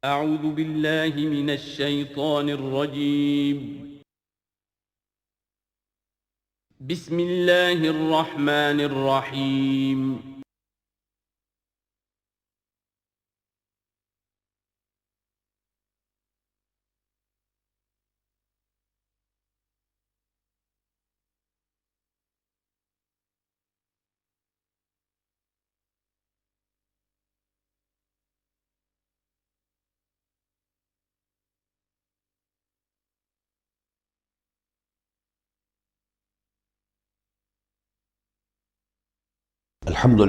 اعوذ باللہ من الشیطان الرجیم بسم اللہ الرحمن الرحیم الحمد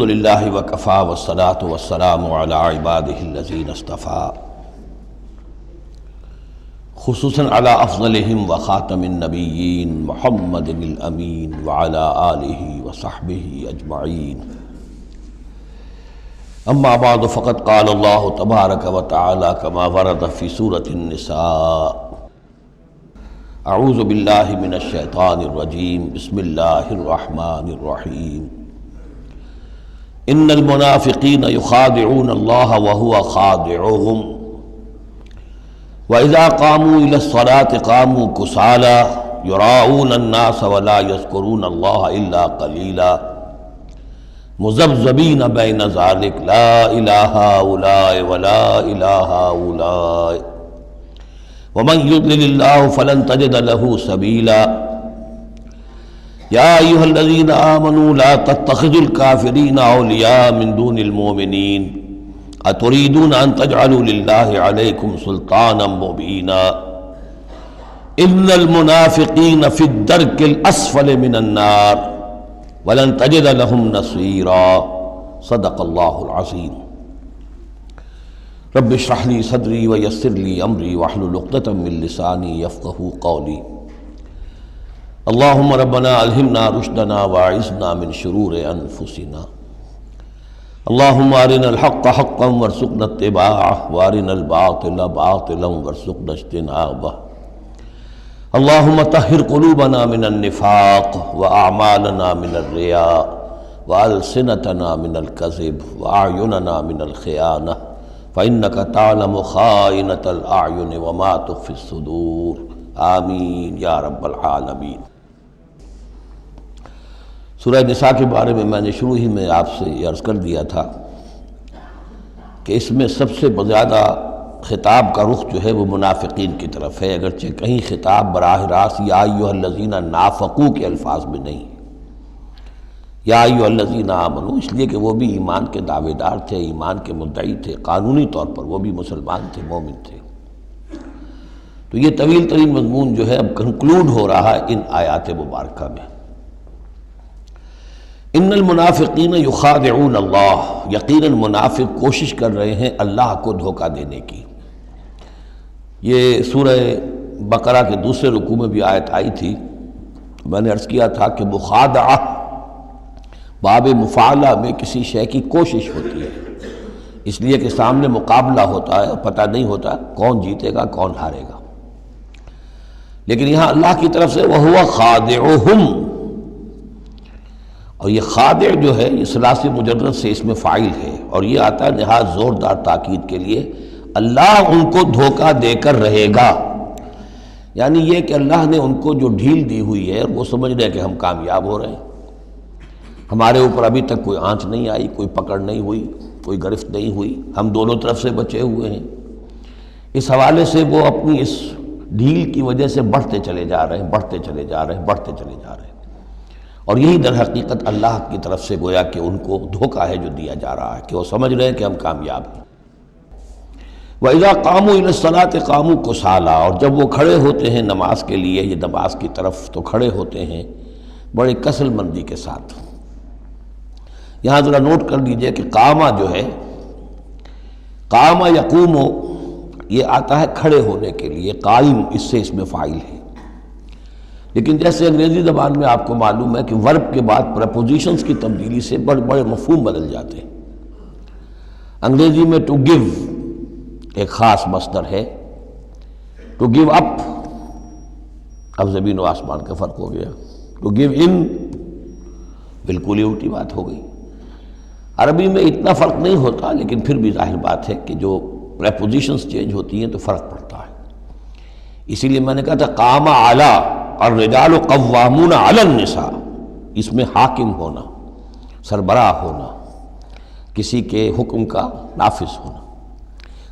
للہ وکفا والصلاة والسلام علی عباده الذین اصطفیٰ خصوصاً علی افضلہم وخاتم النبیین محمد الامین وعلی آلہ وصحبہ اجمعین اما بعد فقد قال اللہ تبارک وتعالی کما ورد فی سورة النساء اعوذ باللہ من الشیطان الرجیم بسم اللہ الرحمن الرحیم ان المنافقین یخادعون اللہ وهو خادعهم واذا قاموا الى الصلاة قاموا كسالى يراؤون الناس ولا يذكرون اللہ الا قلیلا مذبذبین بین ذلک لا الہ هؤلاء ولا الہ هؤلاء ومن يضلل الله فلن تجد له سبيلا يا أيها الذين آمنوا لا تتخذوا الكافرين أولياء من دون المؤمنين أتريدون أن تجعلوا لله عليكم سلطانا مبينا إن المنافقين في الدرك الأسفل من النار ولن تجد لهم نصيرا صدق الله العظيم رب اشرح لي صدري ويسر لي امري واحلل عقدة من لساني يفقهوا قولي اللهم ربنا الهمنا رشدنا واعذنا من شرور انفسنا اللهم ارنا الحق حقا وارزقنا اتباعه وارنا الباطل باطلا وارزقنا اجتنابه اللهم طهر قلوبنا من النفاق واعمالنا من الرياء والسنتنا من الكذب واعيننا من الخيانة فإنك تعلم خائنة الأعين وما تخفي الصدور آمین یا رب العالمین۔ سورہ نساء کے بارے میں نے شروع ہی میں آپ سے یہ عرض کر دیا تھا کہ اس میں سب سے زیادہ خطاب کا رخ جو ہے وہ منافقین کی طرف ہے، اگرچہ کہیں خطاب براہ راست یا ایھا الذین نافقوا کے الفاظ میں نہیں، یا ایھا الذین آمنوا اس لیے کہ وہ بھی ایمان کے دعوے دار تھے، ایمان کے مدعی تھے، قانونی طور پر وہ بھی مسلمان تھے، مومن تھے۔ تو یہ طویل ترین مضمون جو ہے اب کنکلوڈ ہو رہا ہے ان آیات مبارکہ میں۔ ان المنافقین یخادعون اللہ، یقیناً منافق کوشش کر رہے ہیں اللہ کو دھوکہ دینے کی۔ یہ سورہ بقرہ کے دوسرے رکوع میں بھی آیت آئی تھی، میں نے عرض کیا تھا کہ مخادعہ باب مفاعلہ میں کسی شے کی کوشش ہوتی ہے، اس لیے کہ سامنے مقابلہ ہوتا ہے اور پتہ نہیں ہوتا کون جیتے گا کون ہارے گا، لیکن یہاں اللہ کی طرف سے وَهُوَ خَادِعُهُمْ، اور یہ خادع جو ہے یہ ثلاثی مجرد سے اس میں فاعل ہے، اور یہ آتا ہے نہایت زوردار تاکید کے لیے، اللہ ان کو دھوکہ دے کر رہے گا، یعنی یہ کہ اللہ نے ان کو جو ڈھیل دی ہوئی ہے وہ سمجھ رہے کہ ہم کامیاب ہو رہے ہیں، ہمارے اوپر ابھی تک کوئی آنچ نہیں آئی، کوئی پکڑ نہیں ہوئی، کوئی گرفت نہیں ہوئی، ہم دونوں طرف سے بچے ہوئے ہیں۔ اس حوالے سے وہ اپنی اس ڈھیل کی وجہ سے بڑھتے چلے جا رہے ہیں، بڑھتے چلے جا رہے ہیں، بڑھتے چلے جا رہے ہیں، اور یہی در حقیقت اللہ کی طرف سے گویا کہ ان کو دھوکہ ہے جو دیا جا رہا ہے کہ وہ سمجھ رہے ہیں کہ ہم کامیاب ہیں۔ وَإِذَا قَامُوا إِلَى الصَّلَاةِ قَامُوا كُسَالَىٰ، اور جب وہ کھڑے ہوتے ہیں نماز کے لیے، یہ نماز کی طرف تو کھڑے ہوتے ہیں بڑے کسل مندی کے ساتھ۔ یہاں ذرا نوٹ کر لیجئے کہ قامہ جو ہے، قامہ یقوم، یہ آتا ہے کھڑے ہونے کے لیے، قائم اس سے اس میں فاعل ہے، لیکن جیسے انگریزی زبان میں آپ کو معلوم ہے کہ ورب کے بعد پریپوزیشنز کی تبدیلی سے بڑے بڑے مفہوم بدل جاتے ہیں۔ انگریزی میں ٹو گیو ایک خاص مصدر ہے، ٹو گیو اپ، اب زمین و آسمان کا فرق ہو گیا، ٹو گیو ان بالکل ہی الٹی بات ہو گئی۔ عربی میں اتنا فرق نہیں ہوتا، لیکن پھر بھی ظاہر بات ہے کہ جو پریپوزیشنز چینج ہوتی ہیں تو فرق پڑتا ہے۔ اسی لیے میں نے کہا تھا قام اعلی الرجال قوامون علی النساء، اس میں حاکم ہونا، سربراہ ہونا، کسی کے حکم کا نافذ ہونا۔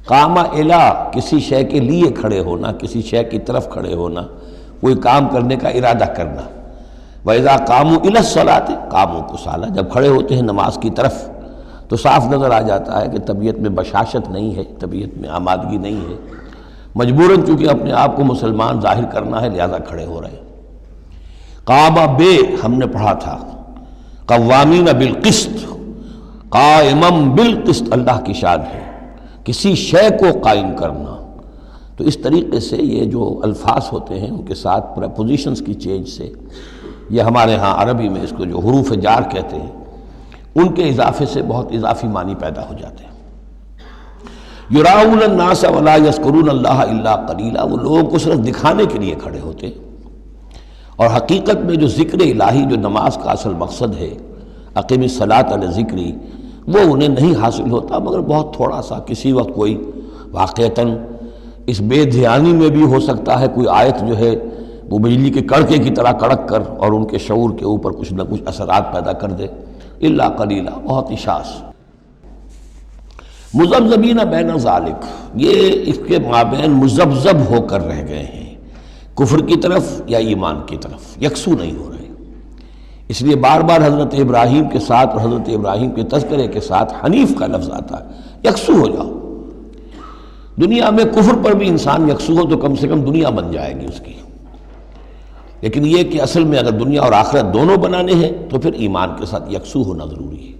قام الی کسی شے کے لیے کھڑے ہونا، کسی شے کی طرف کھڑے ہونا، کوئی کام کرنے کا ارادہ کرنا۔ وَإِذَا قَامُوا إِلَى الصَّلَاةِ قَامُوا كُسَالَىٰ، جب کھڑے ہوتے ہیں نماز کی طرف تو صاف نظر آ جاتا ہے کہ طبیعت میں بشاشت نہیں ہے، طبیعت میں آمادگی نہیں ہے، مجبوراً چونکہ اپنے آپ کو مسلمان ظاہر کرنا ہے لہذا کھڑے ہو رہے ہیں۔ قام بے ہم نے پڑھا تھا، قوامین بالقسط، قائما بالقسط اللہ کی شان ہے، کسی شے کو قائم کرنا۔ تو اس طریقے سے یہ جو الفاظ ہوتے ہیں ان کے ساتھ پریپوزیشنز کی چینج سے، یہ ہمارے ہاں عربی میں اس کو جو حروف جار کہتے ہیں ان کے اضافے سے بہت اضافی معنی پیدا ہو جاتے ہیں۔ یراؤن الناس ولا یذکرون اللہ الا قلیلا، وہ لوگوں کو صرف دکھانے کے لیے کھڑے ہوتے ہیں، اور حقیقت میں جو ذکر الہی جو نماز کا اصل مقصد ہے، اقیم الصلاۃ علی ذکری، وہ انہیں نہیں حاصل ہوتا مگر بہت تھوڑا سا، کسی وقت کوئی واقعتاً اس بے دھیانی میں بھی ہو سکتا ہے کوئی آیت جو ہے وہ بجلی کے کڑکے کی طرح کڑک کر اور ان کے شعور کے اوپر کچھ نہ کچھ اثرات پیدا کر دے، الا قلیلا، بہت ہی شاذ۔ مذبذبین بین ذالک، یہ اس کے مابین مذبذب ہو کر رہ گئے ہیں، کفر کی طرف یا ایمان کی طرف، یکسو نہیں ہو رہے۔ اس لیے بار بار حضرت ابراہیم کے ساتھ اور حضرت ابراہیم کے تذکرے کے ساتھ حنیف کا لفظ آتا ہے، یکسو ہو جاؤ۔ دنیا میں کفر پر بھی انسان یکسو ہو تو کم سے کم دنیا بن جائے گی اس کی، لیکن یہ کہ اصل میں اگر دنیا اور آخرت دونوں بنانے ہیں تو پھر ایمان کے ساتھ یکسو ہونا ضروری ہے۔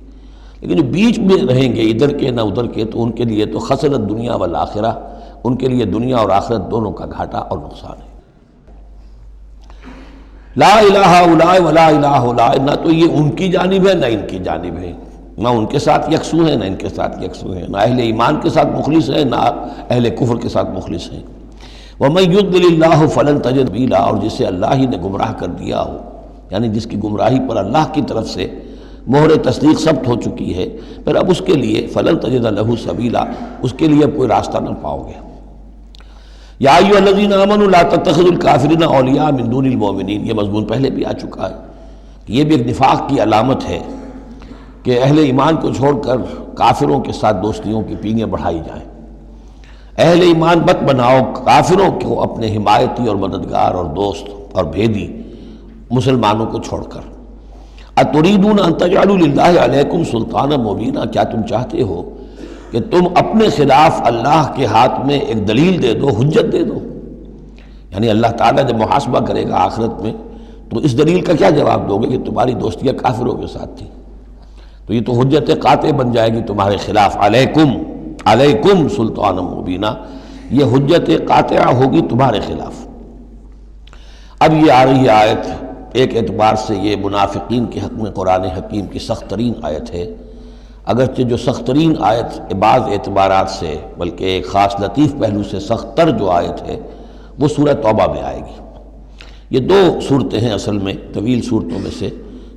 لیکن جو بیچ میں رہیں گے ادھر کے نہ ادھر کے، تو ان کے لیے تو خسرت دنیا والآخرہ، ان کے لیے دنیا اور آخرت دونوں کا گھاٹا اور نقصان ہے۔ لا الہ الا ولا الہ الا، نہ تو یہ ان کی جانب ہے نہ ان کی جانب ہے، نہ ان کے ساتھ یکسو ہیں نہ ان کے ساتھ یکسو ہیں، نہ اہل ایمان کے ساتھ مخلص ہیں نہ اہل کفر کے ساتھ مخلص ہیں۔ وَمَن يُضْلِلِ اللَّهُ فَلَن تَجِدَ سَبِيلًا، اور جسے اللہ ہی نے گمراہ کر دیا ہو، یعنی جس کی گمراہی پر اللہ کی طرف سے مہر تصدیق ثبت ہو چکی ہے، پھر اب اس کے لیے فَلَن تَجِدَ لَهُ سَبِيلًا، اس کے لیے اب کوئی راستہ نہ پاؤ گے۔ یا ایھا الذین آمنوا لا تتخذوا الکافرین اولیاء من دون المؤمنین، یہ مضمون پہلے بھی آ چکا ہے کہ یہ بھی ایک نفاق کی علامت ہے کہ اہل ایمان کو چھوڑ کر کافروں کے ساتھ دوستیوں کی پینگیں بڑھائی جائیں۔ اہل ایمان مت بناؤ کافروں کو اپنے حمایتی اور مددگار اور دوست اور بھیدی مسلمانوں کو چھوڑ کر۔ اتریدون ان تجعلوا للہ علیکم سلطانا مبینا، کیا تم چاہتے ہو کہ تم اپنے خلاف اللہ کے ہاتھ میں ایک دلیل دے دو، حجت دے دو؟ یعنی اللہ تعالیٰ جب محاسبہ کرے گا آخرت میں تو اس دلیل کا کیا جواب دو گے کہ تمہاری دوستیاں کافروں کے ساتھ تھی؟ تو یہ تو حجت قاطع بن جائے گی تمہارے خلاف، علیکم سلطان مبینہ، یہ حجت قاطعہ ہوگی تمہارے خلاف۔ اب یہ آ رہی آیت ایک اعتبار سے یہ منافقین کے حق میں قرآن حکیم کی سخت ترین آیت ہے، اگرچہ جو سخت ترین آیت بعض اعتبارات سے بلکہ ایک خاص لطیف پہلو سے سخت تر جو آیت ہے وہ سورہ توبہ میں آئے گی۔ یہ دو صورتیں ہیں اصل میں طویل صورتوں میں سے،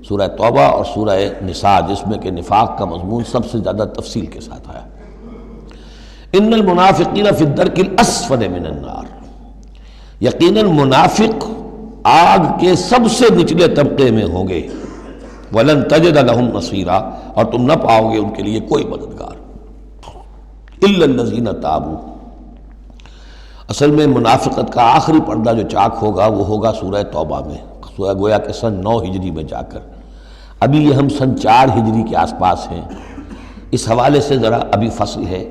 سورہ توبہ اور سورہ نساء، جس میں کہ نفاق کا مضمون سب سے زیادہ تفصیل کے ساتھ آیا۔ ان المنافقین فی الدرک الاسفل من النار، یقیناً منافق آگ کے سب سے نچلے طبقے میں ہوں گے۔ وَلَن تَجِدَ لَهُمْ نَصِيرًا، اور تم نہ پاؤ گے ان کے لیے کوئی مددگار۔ إِلَّا الَّذِينَ تَابُوا، اصل میں منافقت کا آخری پردہ جو چاک ہوگا وہ ہوگا سورہ توبہ میں، سورہ گویا کہ سن 9 ہجری میں جا کر۔ ابھی یہ ہم سن 4 ہجری کے آس پاس ہیں، اس حوالے سے ذرا ابھی فصل ہے،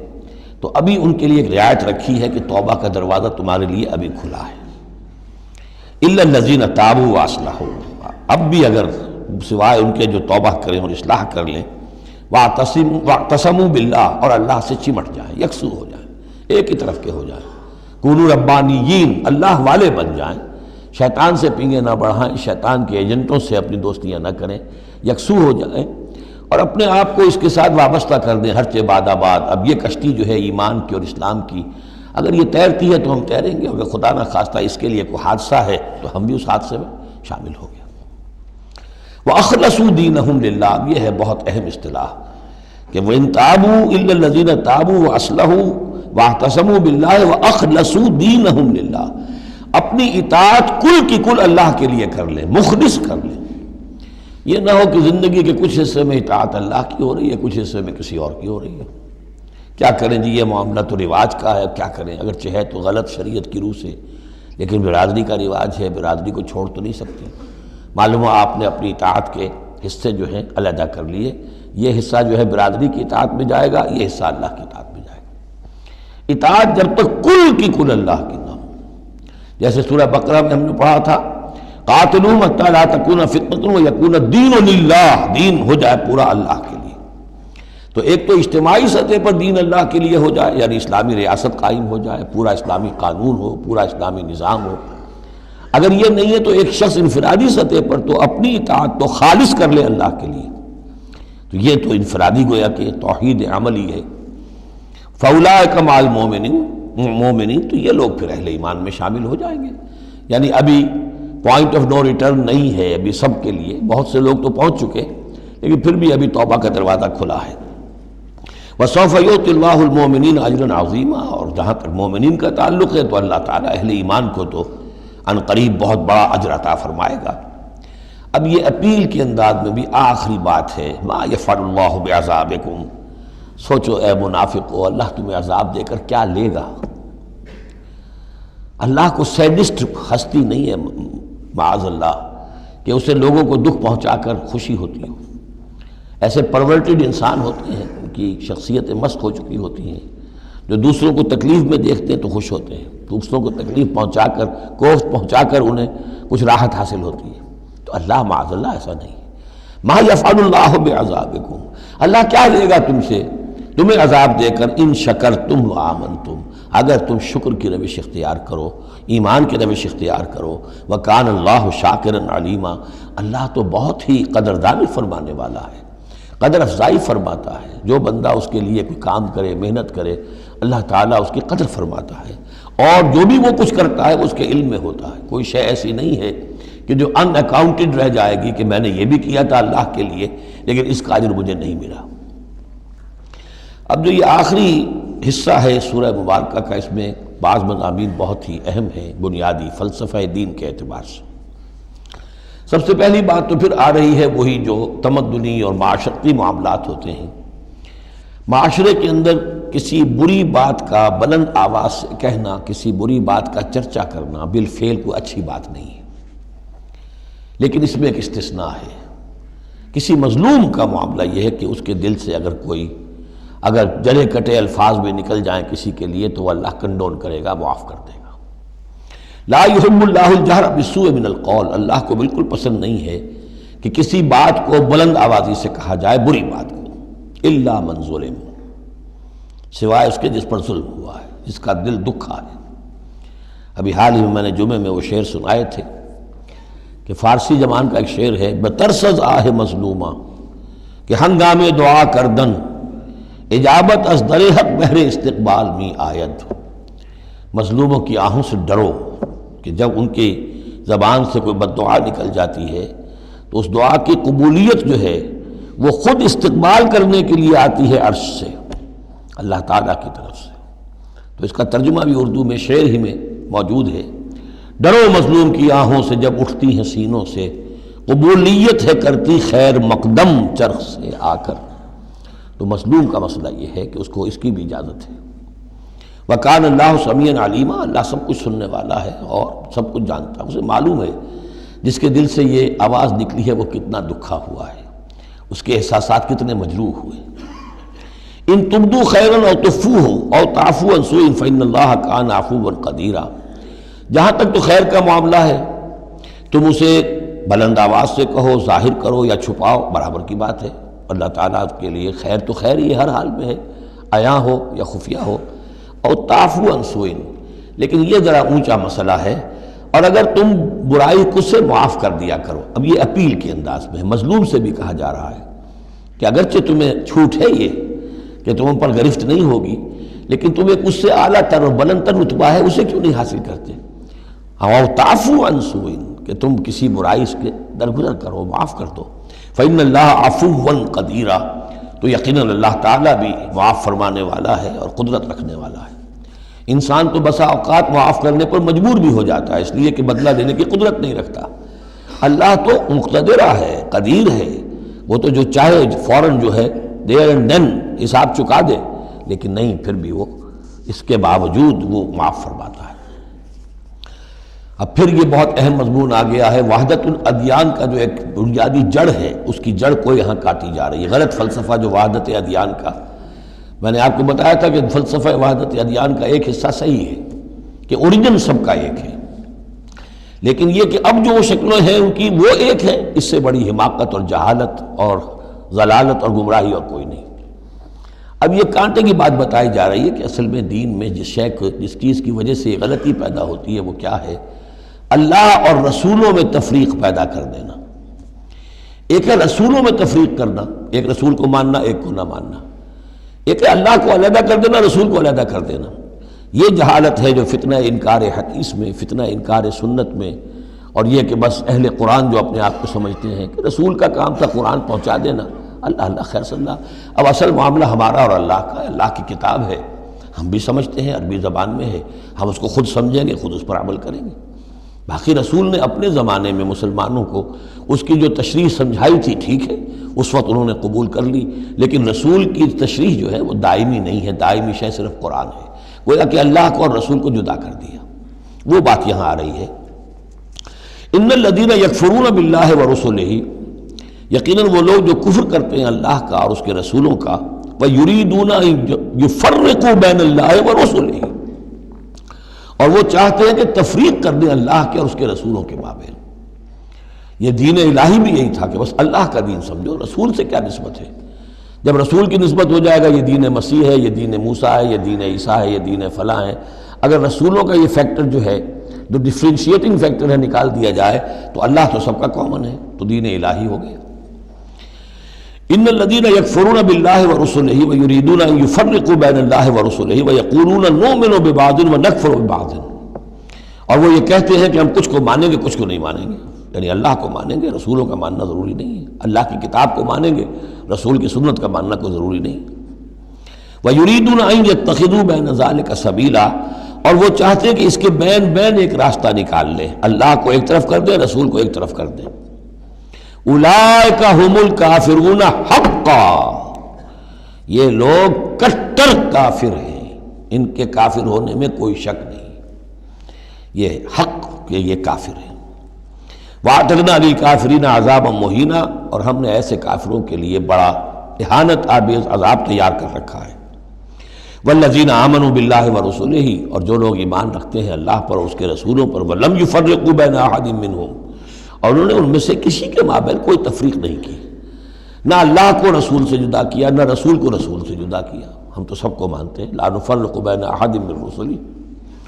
تو ابھی ان کے لیے ایک رعایت رکھی ہے کہ توبہ کا دروازہ تمہارے لیے ابھی کھلا ہے۔ إِلَّا الَّذِينَ تَابُوا وَأَصْلَحُوا، اب بھی اگر سوائے ان کے جو توبہ کریں اور اصلاح کر لیں، وَاعْتَصَمُوا بِاللَّهِ، اور اللہ سے چمٹ جائیں، یکسو ہو جائیں، ایک ہی طرف کے ہو جائیں، کونوا ربانیین، اللہ والے بن جائیں، شیطان سے پینگیں نہ بڑھائیں، شیطان کے ایجنٹوں سے اپنی دوستیاں نہ کریں، یکسو ہو جائیں اور اپنے آپ کو اس کے ساتھ وابستہ کر دیں ہر بعد آباد۔ اب یہ کشتی جو ہے ایمان کی اور اسلام کی، اگر یہ تیرتی ہے تو ہم تیریں گے، اگر خدا نہ خواستہ اس کے لیے کوئی حادثہ ہے تو ہم بھی اس حادثے میں شامل ہو گئے۔ وَأَخْلَصُوا دِينَهُمْ لِلَّهِ، یہ ہے بہت اہم اصطلاح کہ وَإِن تَابُوا إِلَّا الَّذِينَ تَابُوا وَأَصْلَحُوا وَاعْتَصَمُوا بِاللَّهِ وَأَخْلَصُوا دِينَهُمْ لِلَّهِ، اپنی اطاعت کل کی کل اللہ کے لیے کر لیں، مخلص کر لیں۔ یہ نہ ہو کہ زندگی کے کچھ حصے میں اطاعت اللہ کی ہو رہی ہے، کچھ حصے میں کسی اور کی ہو رہی ہے۔ کیا کریں جی، یہ معاملہ تو رواج کا ہے، کیا کریں، اگرچہ ہے تو غلط شریعت کی روح سے، لیکن برادری کا رواج ہے، برادری کو چھوڑ تو نہیں سکتے۔ معلوم ہو آپ نے اپنی اطاعت کے حصے جو ہیں علیحدہ کر لیے، یہ حصہ جو ہے برادری کی اطاعت میں جائے گا، یہ حصہ اللہ کی اطاعت میں جائے گا۔ اطاعت جب تک کل کی کل اللہ کی نہ ہو، جیسے سورہ بقرہ میں ہم نے پڑھا تھا قاتلوہم حتی لا تکون فتنۃ ویکون الدین للہ، دین ہو جائے پورا اللہ کے لیے۔ تو ایک تو اجتماعی سطح پر دین اللہ کے لیے ہو جائے، یعنی اسلامی ریاست قائم ہو جائے، پورا اسلامی قانون ہو، پورا اسلامی نظام ہو۔ اگر یہ نہیں ہے تو ایک شخص انفرادی سطح پر تو اپنی اطاعت تو خالص کر لے اللہ کے لیے، تو یہ تو انفرادی گویا کہ توحید عملی ہے۔ فَأُولَٰئِکَ مَعَ الْمُؤْمِنِينَ، تو یہ لوگ پھر اہل ایمان میں شامل ہو جائیں گے۔ یعنی ابھی پوائنٹ آف نو ریٹرن نہیں ہے ابھی سب کے لیے، بہت سے لوگ تو پہنچ چکے، لیکن پھر بھی ابھی توبہ کا دروازہ کھلا ہے۔ وَسَوْفَ يُؤْتِ اللَّهُ الْمُؤْمِنِينَ أَجْرًا عَظِيمًا، اور جہاں تک مومنین کا تعلق ہے تو اللہ تعالیٰ اہل ایمان کو تو ان قریب بہت بڑا اجر عطا فرمائے گا۔ اب یہ اپیل کے انداز میں بھی آخری بات ہے، مَا يَفْعَلُ اللَّهُ بِعَذَابِكُمْ، سوچو اے منافقو، اللہ تمہیں عذاب دے کر کیا لے گا؟ اللہ کو سیڈسٹ ہستی نہیں ہے معاذ اللہ کہ اسے لوگوں کو دکھ پہنچا کر خوشی ہوتی ہو۔ ایسے پرورٹڈ انسان ہوتے ہیں، ان کی شخصیتیں مست ہو چکی ہوتی ہیں، جو دوسروں کو تکلیف میں دیکھتے ہیں تو خوش ہوتے ہیں، دوسروں کو تکلیف پہنچا کر، کوفت پہنچا کر انہیں کچھ راحت حاصل ہوتی ہے۔ تو اللہ معاذ اللہ ایسا نہیں ہے۔ ما یفعل اللہ بعذابکم، اللہ کیا لے گا تم سے، تمہیں عذاب دے کر، ان شکرتم وآمنتم، اگر تم شکر کی روش اختیار کرو، ایمان کی روش اختیار کرو۔ وکان اللہ شاکرا علیما، اللہ تو بہت ہی قدردانی فرمانے والا ہے، قدر افزائی فرماتا ہے۔ جو بندہ اس کے لیے کوئی کام کرے، محنت کرے، اللہ تعالیٰ اس کی قدر فرماتا ہے، اور جو بھی وہ کچھ کرتا ہے اس کے علم میں ہوتا ہے۔ کوئی شے ایسی نہیں ہے کہ جو ان اکاؤنٹڈ رہ جائے گی کہ میں نے یہ بھی کیا تھا اللہ کے لیے لیکن اس کا اجر مجھے نہیں ملا۔ اب جو یہ آخری حصہ ہے سورہ مبارکہ کا، اس میں بعض مضامین بہت ہی اہم ہیں بنیادی فلسفہ دین کے اعتبار سے۔ سب سے پہلی بات تو پھر آ رہی ہے وہی جو تمدنی اور معاشرتی معاملات ہوتے ہیں۔ معاشرے کے اندر کسی بری بات کا بلند آواز سے کہنا، کسی بری بات کا چرچا کرنا بالفعل کوئی اچھی بات نہیں ہے، لیکن اس میں ایک استثناء ہے۔ کسی مظلوم کا معاملہ یہ ہے کہ اس کے دل سے اگر جلے کٹے الفاظ میں نکل جائیں کسی کے لیے تو وہ اللہ کنڈون کرے گا، معاف کر دے گا۔ لا يحب اللہ الجہر بالسوء من القول، اللہ کو بالکل پسند نہیں ہے کہ کسی بات کو بلند آوازی سے کہا جائے، بری بات کو، الا من ظلم، سوائے اس کے جس پر ظلم ہوا ہے، جس کا دل دکھا ہے۔ ابھی حال ہی میں نے جمعے میں وہ شعر سنائے تھے کہ فارسی زبان کا ایک شعر ہے، بترسز آہ مظلومہ کہ ہنگامے دعا کردن، اجابت از در حق بہر استقبال می آید۔ مظلوموں کی آہوں سے ڈرو کہ جب ان کی زبان سے کوئی بد دعا نکل جاتی ہے تو اس دعا کی قبولیت جو ہے وہ خود استقبال کرنے کے لیے آتی ہے عرش سے، اللہ تعالیٰ کی طرف سے۔ تو اس کا ترجمہ بھی اردو میں شعر ہی میں موجود ہے، ڈرو مظلوم کی آہوں سے جب اٹھتی ہیں سینوں سے، قبولیت ہے کرتی خیر مقدم چرخ سے آ کر۔ تو مظلوم کا مسئلہ یہ ہے کہ اس کو اس کی بھی اجازت ہے۔ وَكَانَ اللَّهُ سَمِيعًا عَلِيمًا، اللہ سب کچھ سننے والا ہے اور سب کچھ جانتا ہے، اسے معلوم ہے جس کے دل سے یہ آواز نکلی ہے وہ کتنا دکھا ہوا ہے، اس کے احساسات کتنے مجروح ہوئے۔ ان تبدو خیرا او تخفوہ او تعفو عن سوء فإن اللہ کان عفوا قدیرا، جہاں تک تو خیر کا معاملہ ہے تم اسے بلند آواز سے کہو، ظاہر کرو یا چھپاؤ، برابر کی بات ہے۔ اللہ تعالیٰ کے لیے خیر تو خیر ہی ہر حال میں ہے، عیاں ہو یا خفیہ ہو۔ اور تعفو عن سوء، لیکن یہ ذرا اونچا مسئلہ ہے، اور اگر تم برائی کو سے معاف کر دیا کرو۔ اب یہ اپیل کے انداز میں ہے، مظلوم سے بھی کہا جا رہا ہے کہ اگرچہ تمہیں چھوٹ ہے یہ کہ تم پر گرفت نہیں ہوگی، لیکن تمہیں اس سے اعلیٰ تر اور بلند تر رتبہ ہے، اسے کیوں نہیں حاصل کرتے؟ اور تعفو عن سوء، کہ تم کسی برائی سے درگزر کرو، معاف کر دو۔ فإن اللہ عفوا قدیرا، تو یقیناً اللہ تعالیٰ بھی معاف فرمانے والا ہے اور قدرت رکھنے والا ہے۔ انسان تو بسا اوقات معاف کرنے پر مجبور بھی ہو جاتا ہے، اس لیے کہ بدلہ لینے کی قدرت نہیں رکھتا۔ اللہ تو مقتدرہ ہے، قدیر ہے، وہ تو جو چاہے فوراً جو ہے دیر اینڈ دین حساب چکا دے، لیکن نہیں، پھر بھی وہ اس کے باوجود وہ معاف فرماتا ہے۔ اب پھر یہ بہت اہم مضمون آ گیا ہے، وحدت الادیان کا جو ایک بنیادی جڑ ہے، اس کی جڑ کو یہاں کاٹی جا رہی ہے۔ غلط فلسفہ جو وحدت ادیان کا، میں نے آپ کو بتایا تھا کہ فلسفہ وحدت ادیان کا ایک حصہ صحیح ہے کہ اوریجن سب کا ایک ہے، لیکن یہ کہ اب جو شکلیں ہیں ان کی وہ ایک ہے، اس سے بڑی حماقت اور جہالت اور ضلالت اور گمراہی اور کوئی نہیں۔ اب یہ کانٹے کی بات بتائی جا رہی ہے کہ اصل میں دین میں جس چیز کی وجہ سے غلطی پیدا ہوتی ہے وہ کیا ہے؟ اللہ اور رسولوں میں تفریق پیدا کر دینا۔ ایک ہے رسولوں میں تفریق کرنا، ایک رسول کو ماننا ایک کو نہ ماننا، ایک ہے اللہ کو علیحدہ کر دینا رسول کو علیحدہ کر دینا۔ یہ جہالت ہے جو فتنہ انکار حدیث میں، فتنہ انکار سنت میں، اور یہ کہ بس اہل قرآن جو اپنے آپ کو سمجھتے ہیں کہ رسول کا کام تھا قرآن پہنچا دینا، اللہ خیر صلی اللہ۔ اب اصل معاملہ ہمارا اور اللہ کا ہے، اللہ کی کتاب ہے، ہم بھی سمجھتے ہیں، عربی زبان میں ہے، ہم اس کو خود سمجھیں گے، خود اس پر عمل کریں گے۔ باقی رسول نے اپنے زمانے میں مسلمانوں کو اس کی جو تشریح سمجھائی تھی، ٹھیک ہے، اس وقت انہوں نے قبول کر لی، لیکن رسول کی تشریح جو ہے وہ دائمی نہیں ہے، دائمی شے صرف قرآن ہے، گویا کہ اللہ کو اور رسول کو جدا کر دیا۔ وہ بات یہاں آ رہی ہے، ان الذین یکفرون باللہ ورسلہ، یقیناً وہ لوگ جو کفر کرتے ہیں اللہ کا اور اس کے رسولوں کا، وَيُرِيدُونَ أَن يُفَرِّقُوا بَيْنَ اللَّهِ وَرُسُلِهِ، اور وہ چاہتے ہیں کہ تفریق کر دیں اللہ کے اور اس کے رسولوں کے مابین۔ یہ دین الہی بھی یہی تھا کہ بس اللہ کا دین سمجھو، رسول سے کیا نسبت ہے؟ جب رسول کی نسبت ہو جائے گا یہ دین مسیح ہے، یہ دین موسیٰ ہے، یہ دین عیسیٰ ہے، یہ دین فلاں ہے، اگر رسولوں کا یہ فیکٹر جو ہے، جو ڈفرینشیٹنگ فیکٹر ہے، نکال دیا جائے تو اللہ تو سب کا کامن ہے، تو دین الہی ہو گیا۔ ان الذین یکفرون باللہ ورسلہ ویریدون ان یفرقوا بین اللہ ورسلہ ویقولون نؤمن ببعض ونکفر ببعض، اور وہ یہ کہتے ہیں کہ ہم کچھ کو مانیں گے کچھ کو نہیں مانیں گے، یعنی اللہ کو مانیں گے، رسولوں کا ماننا ضروری نہیں ہے، اللہ کی کتاب کو مانیں گے، رسول کی سنت کا ماننا کوئی ضروری نہیں۔ ویریدون ان یتخذوا بین ذلک سبیلا، اور وہ چاہتے ہیں کہ اس کے بین بین ایک راستہ نکال لیں، اللہ کو ایک طرف کر دیں، رسول کو ایک طرف کر دیں۔ اولئک ھم الکافرون حقا، یہ لوگ کٹر کافر ہیں، ان کے کافر ہونے میں کوئی شک نہیں، یہ حق کہ یہ کافر ہیں۔ وَأَعْتَدْنَا لِلْكَافِرِينَ عَذَابًا مُهِينًا، اور ہم نے ایسے کافروں کے لیے بڑا اہانت آمیز عذاب تیار کر رکھا ہے۔ وَالَّذِينَ آمَنُوا بِاللَّهِ وَرُسُلِهِ، اور جو لوگ ایمان رکھتے ہیں اللہ پر اور اس کے رسولوں پر، وَلَمْ يُفَرِّقُوا بَيْنَ أَحَدٍ مِّنْهُمْ، اور انہوں نے ان میں سے کسی کے مابین کوئی تفریق نہیں کی، نہ اللہ کو رسول سے جدا کیا، نہ رسول کو رسول سے جدا کیا۔ ہم تو سب کو مانتے ہیں، لا نفرق بین احد من رسلی،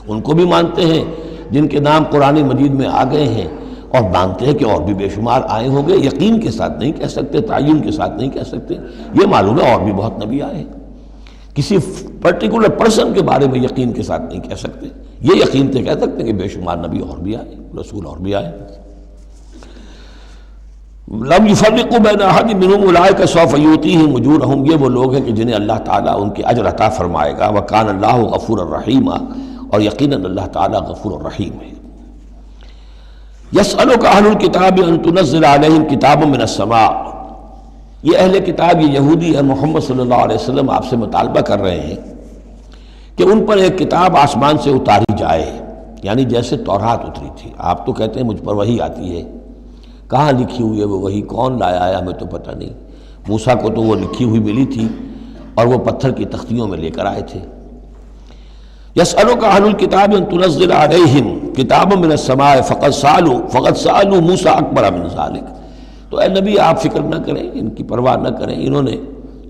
ان کو بھی مانتے ہیں جن کے نام قرآن مجید میں آ گئے ہیں، اور مانتے ہیں کہ اور بھی بے شمار آئے ہوں گے، یقین کے ساتھ نہیں کہہ سکتے، تعین کے ساتھ نہیں کہہ سکتے، یہ معلوم ہے اور بھی بہت نبی آئے ہیں، کسی پرٹیکولر پرسن کے بارے میں یقین کے ساتھ نہیں کہہ سکتے، یہ یقین سے کہہ سکتے ہیں کہ بے شمار نبی اور بھی آئے، رسول اور بھی آئے۔ لم یفرقوا بین احد منہم اولئک سوف یؤتیہم اجورہم، یہ وہ لوگ ہیں کہ جنہیں اللہ تعالیٰ ان کے اجر عطا فرمائے گا، وکان اللہ غفور الرحیم، اور یقیناً اللہ تعالیٰ غفور الرحیم ہے۔ یسألک اہل الکتاب ان تنزل علیہم کتاب من السماء، یہ اہل کتاب، یہ یہودی اور محمد صلی اللہ علیہ وسلم آپ سے مطالبہ کر رہے ہیں کہ ان پر ایک کتاب آسمان سے اتاری جائے، یعنی جیسے تورات اتری تھی۔ آپ تو کہتے ہیں مجھ پر وحی آتی ہے، کہاں لکھی ہوئی ہے وہ وحی، کون لایا ہے ہمیں تو پتہ نہیں۔ موسیٰ کو تو وہ لکھی ہوئی ملی تھی اور وہ پتھر کی تختیوں میں لے کر آئے تھے۔ یسألک اہل الکتاب ان تنزل علیہم کتاب من السماء فقد سألوا موسیٰ اکبر من ذلک، تو اے نبی آپ فکر نہ کریں، ان کی پرواہ نہ کریں، انہوں نے،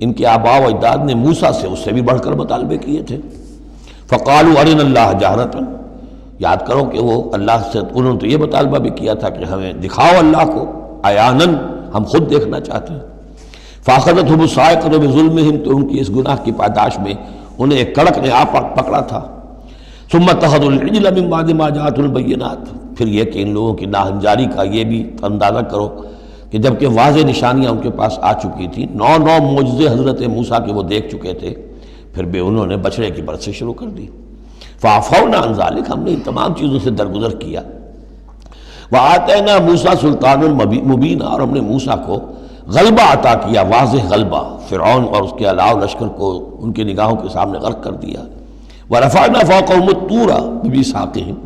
ان کے آباء و اجداد نے موسیٰ سے اس سے بھی بڑھ کر مطالبے کیے تھے۔ فقالوا ارنا اللہ جہرۃ، یاد کرو کہ وہ اللہ سے، انہوں نے تو یہ مطالبہ بھی کیا تھا کہ ہمیں دکھاؤ اللہ کو عیاناً، ہم خود دیکھنا چاہتے ہیں۔ فاخذتهم الصاعقۃ بظلمهم، تو ان کی اس گناہ کی پاداش میں انہیں ایک کڑک نے آ پکڑا تھا۔ ثم اتخذوا العجل من بعد ما جاءتهم البینات، پھر یہ کہ ان لوگوں کی ناہنجاری کا یہ بھی اندازہ کرو، کہ جبکہ واضح نشانیاں ان کے پاس آ چکی تھیں، 9 معجزے حضرت موسیٰ کے وہ دیکھ چکے تھے، پھر بھی انہوں نے بچڑے کی برت سے شروع کر دی۔ فَعَفَوْنَا عَنْ ذَلِكَ، ہم نے ان تمام چیزوں سے درگزر کیا۔ وَآتَيْنَا مُوسَىٰ سُلْطَانًا مُبِينًا، اور ہم نے موسیٰ کو غلبہ عطا کیا، واضح غلبہ، فرعون اور اس کے علاوہ لشکر کو ان کی نگاہوں کے سامنے غرق کر دیا۔ وَرَفَعْنَا فَوْقَهُمُ الطُّورَ بِمِيثَاقِهِمْ،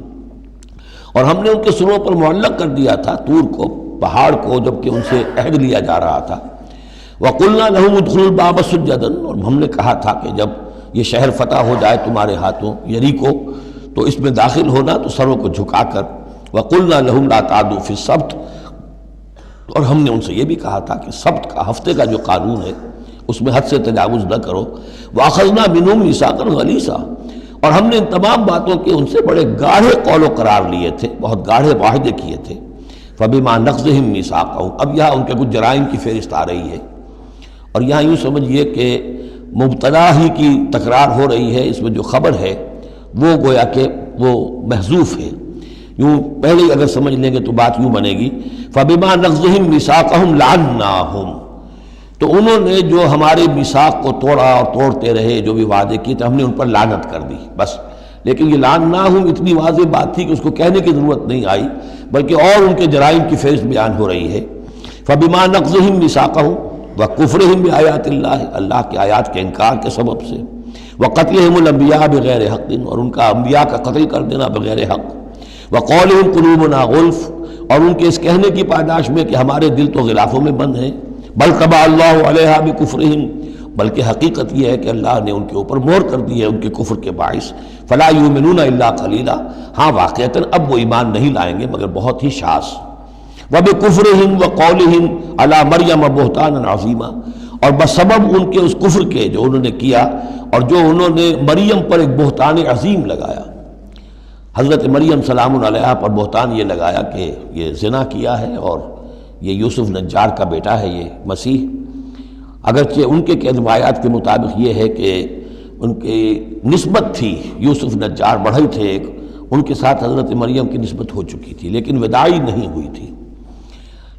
اور ہم نے ان کے سروں پر معلق کر دیا تھا طور کو، پہاڑ کو، جبکہ ان سے عہد لیا جا رہا تھا۔ وَقُلْنَا لَهُمُ ادْخُلُوا الْبَابَ سُجَّدًا، اور ہم نے کہا تھا کہ جب یہ شہر فتح ہو جائے تمہارے ہاتھوں، یریکو، تو اس میں داخل ہونا تو سروں کو جھکا کر۔ وَقُلْنَا لَهُمْ لَا تَعْدُوا فِي السَّبْتِ، اور ہم نے ان سے یہ بھی کہا تھا کہ سبت کا، ہفتے کا جو قانون ہے اس میں حد سے تجاوز نہ کرو۔ وَأَخَذْنَا مِنْهُمْ مِيثَاقًا غَلِيظًا، اور ہم نے ان تمام باتوں کے ان سے بڑے گاڑھے قول و قرار لیے تھے، بہت گاڑھے معاہدے کیے تھے۔ فَبِمَا نَقْضِهِمْ مِيثَاقَهُمْ، اب یہاں ان کے کچھ جرائم کی فہرست آ رہی ہے، اور یہاں یوں سمجھیے کہ مبتدا ہی کی تکرار ہو رہی ہے، اس میں جو خبر ہے وہ گویا کہ وہ محذوف ہے۔ یوں پہلے ہی اگر سمجھ لیں گے تو بات یوں بنے گی، فَبِمَا نَقْضِهِمْ مِيثَاقَهُمْ لَعَنَّاهُمْ، تو انہوں نے جو ہمارے میثاق کو توڑا اور توڑتے رہے، جو بھی وعدے کیے تھے، ہم نے ان پر لعنت کر دی بس۔ لیکن یہ لعناہم اتنی واضح بات تھی کہ اس کو کہنے کی ضرورت نہیں آئی، بلکہ اور ان کے جرائم کی فہرست بیان ہو رہی ہے۔ فَبِمَا نَقْضِهِمْ مِيثَاقَهُمْ وَكُفْرِهِمْ بِآيَاتِ اللَّهِ، اللہ کی آیات کے انکار کے سبب سے، وَقَتْلِهِمُ الْأَنْبِيَاءَ بِغَيْرِ حَقٍّ، اور ان کا انبیاء کا قتل کر دینا بغیر حق، وَقَوْلِهِمْ قُلُوبُنَا غُلْفٌ، اور ان کے اس کہنے کی پاداش میں کہ ہمارے دل تو غلافوں میں بند ہیں، بل طبع اللہ علیہا بکفرہم، بلکہ حقیقت یہ ہے کہ اللہ نے ان کے اوپر مہر کر دی ہے ان کے کفر کے باعث۔ فلا یؤمنون الا قلیلا، ہاں واقعتاً اب وہ ایمان نہیں لائیں گے مگر بہت ہی شاذ۔ وبکفرہم وقولہم علی مریم بہتانا عظیما، اور بسبب ان کے اس کفر کے جو انہوں نے کیا اور جو انہوں نے مریم پر ایک بہتان عظیم لگایا، حضرت مریم سلام علیہا پر بہتان یہ لگایا کہ یہ زنا کیا ہے اور یہ یوسف نجار کا بیٹا ہے یہ مسیح، اگرچہ ان کے روایات کے مطابق یہ ہے کہ ان کی نسبت تھی، یوسف نجار بڑھئی تھے ایک، ان کے ساتھ حضرت مریم کی نسبت ہو چکی تھی، لیکن وداعی نہیں ہوئی تھی،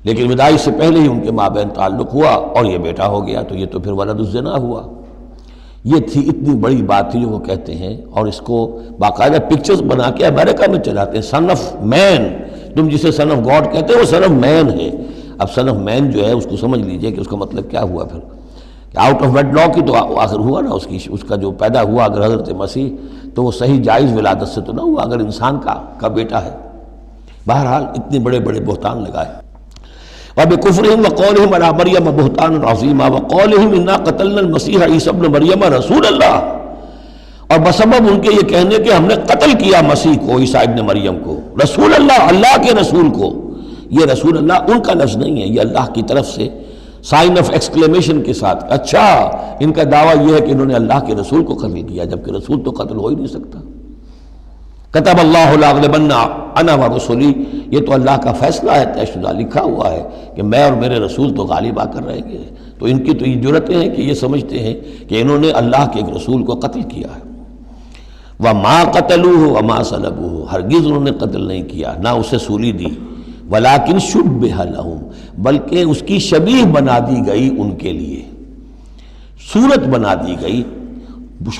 لیکن وداعی سے پہلے ہی ان کے مابین تعلق ہوا اور یہ بیٹا ہو گیا، تو یہ تو پھر ولد الزنا ہوا۔ یہ تھی اتنی بڑی بات تھی جو وہ کہتے ہیں، اور اس کو باقاعدہ پکچرز بنا کے امریکہ میں چلاتے ہیں۔ سن آف مین، تم جسے سن آف گاڈ کہتے ہیں وہ سن آف مین ہے۔ اب سن آف مین جو ہے اس کو سمجھ لیجئے کہ اس کا مطلب کیا ہوا پھر، آؤٹ آف ویڈ لاک ہی تو آخر ہوا نا، اس کا جو پیدا ہوا اگر حضرت مسیح تو وہ صحیح جائز ولادت سے تو نہ ہوا، اگر انسان کا بیٹا ہے۔ بہرحال اتنے بڑے بڑے بہتان لگائے۔ وَبِكُفْرِهِمْ وَقَوْلِهِمْ عَلَىٰ مَرْيَمَ بُهْتَانًا عَظِيمًا وَقَوْلِهِمْ إِنَّا قَتَلْنَا الْمَسِيحَ عِيسَى ابْنَ مَرْيَمَ رَسُولَ اللَّهِ، اور بسبب ان کے یہ کہنے کہ ہم نے قتل کیا مسیح کو، عیسیٰ ابن مریم کو، رسول اللہ، اللہ کے رسول کو۔ یہ رسول اللہ ان کا لفظ نہیں ہے، یہ اللہ کی طرف سے سائن آف ایکسکلیمیشن کے ساتھ، اچھا ان کا دعویٰ یہ ہے کہ انہوں نے اللہ کے رسول کو قتل کیا، جبکہ رسول تو قتل ہو ہی نہیں سکتا۔ کتب اللہ لأغلبن انا ورسلی، یہ تو اللہ کا فیصلہ ہے، طے شدہ، لکھا ہوا ہے کہ میں اور میرے رسول تو غالب آ کر رہیں گے۔ تو ان کی تو یہ جرتیں ہیں کہ یہ سمجھتے ہیں کہ انہوں نے اللہ کے ایک رسول کو قتل کیا ہے۔ وما قتلوہ وما صلبوہ، ہرگز انہوں نے قتل نہیں کیا، نہ اسے سولی دی، ولیکن شبہ لہم، بلکہ اس کی شبیہ بنا دی گئی ان کے لیے، صورت بنا دی گئی،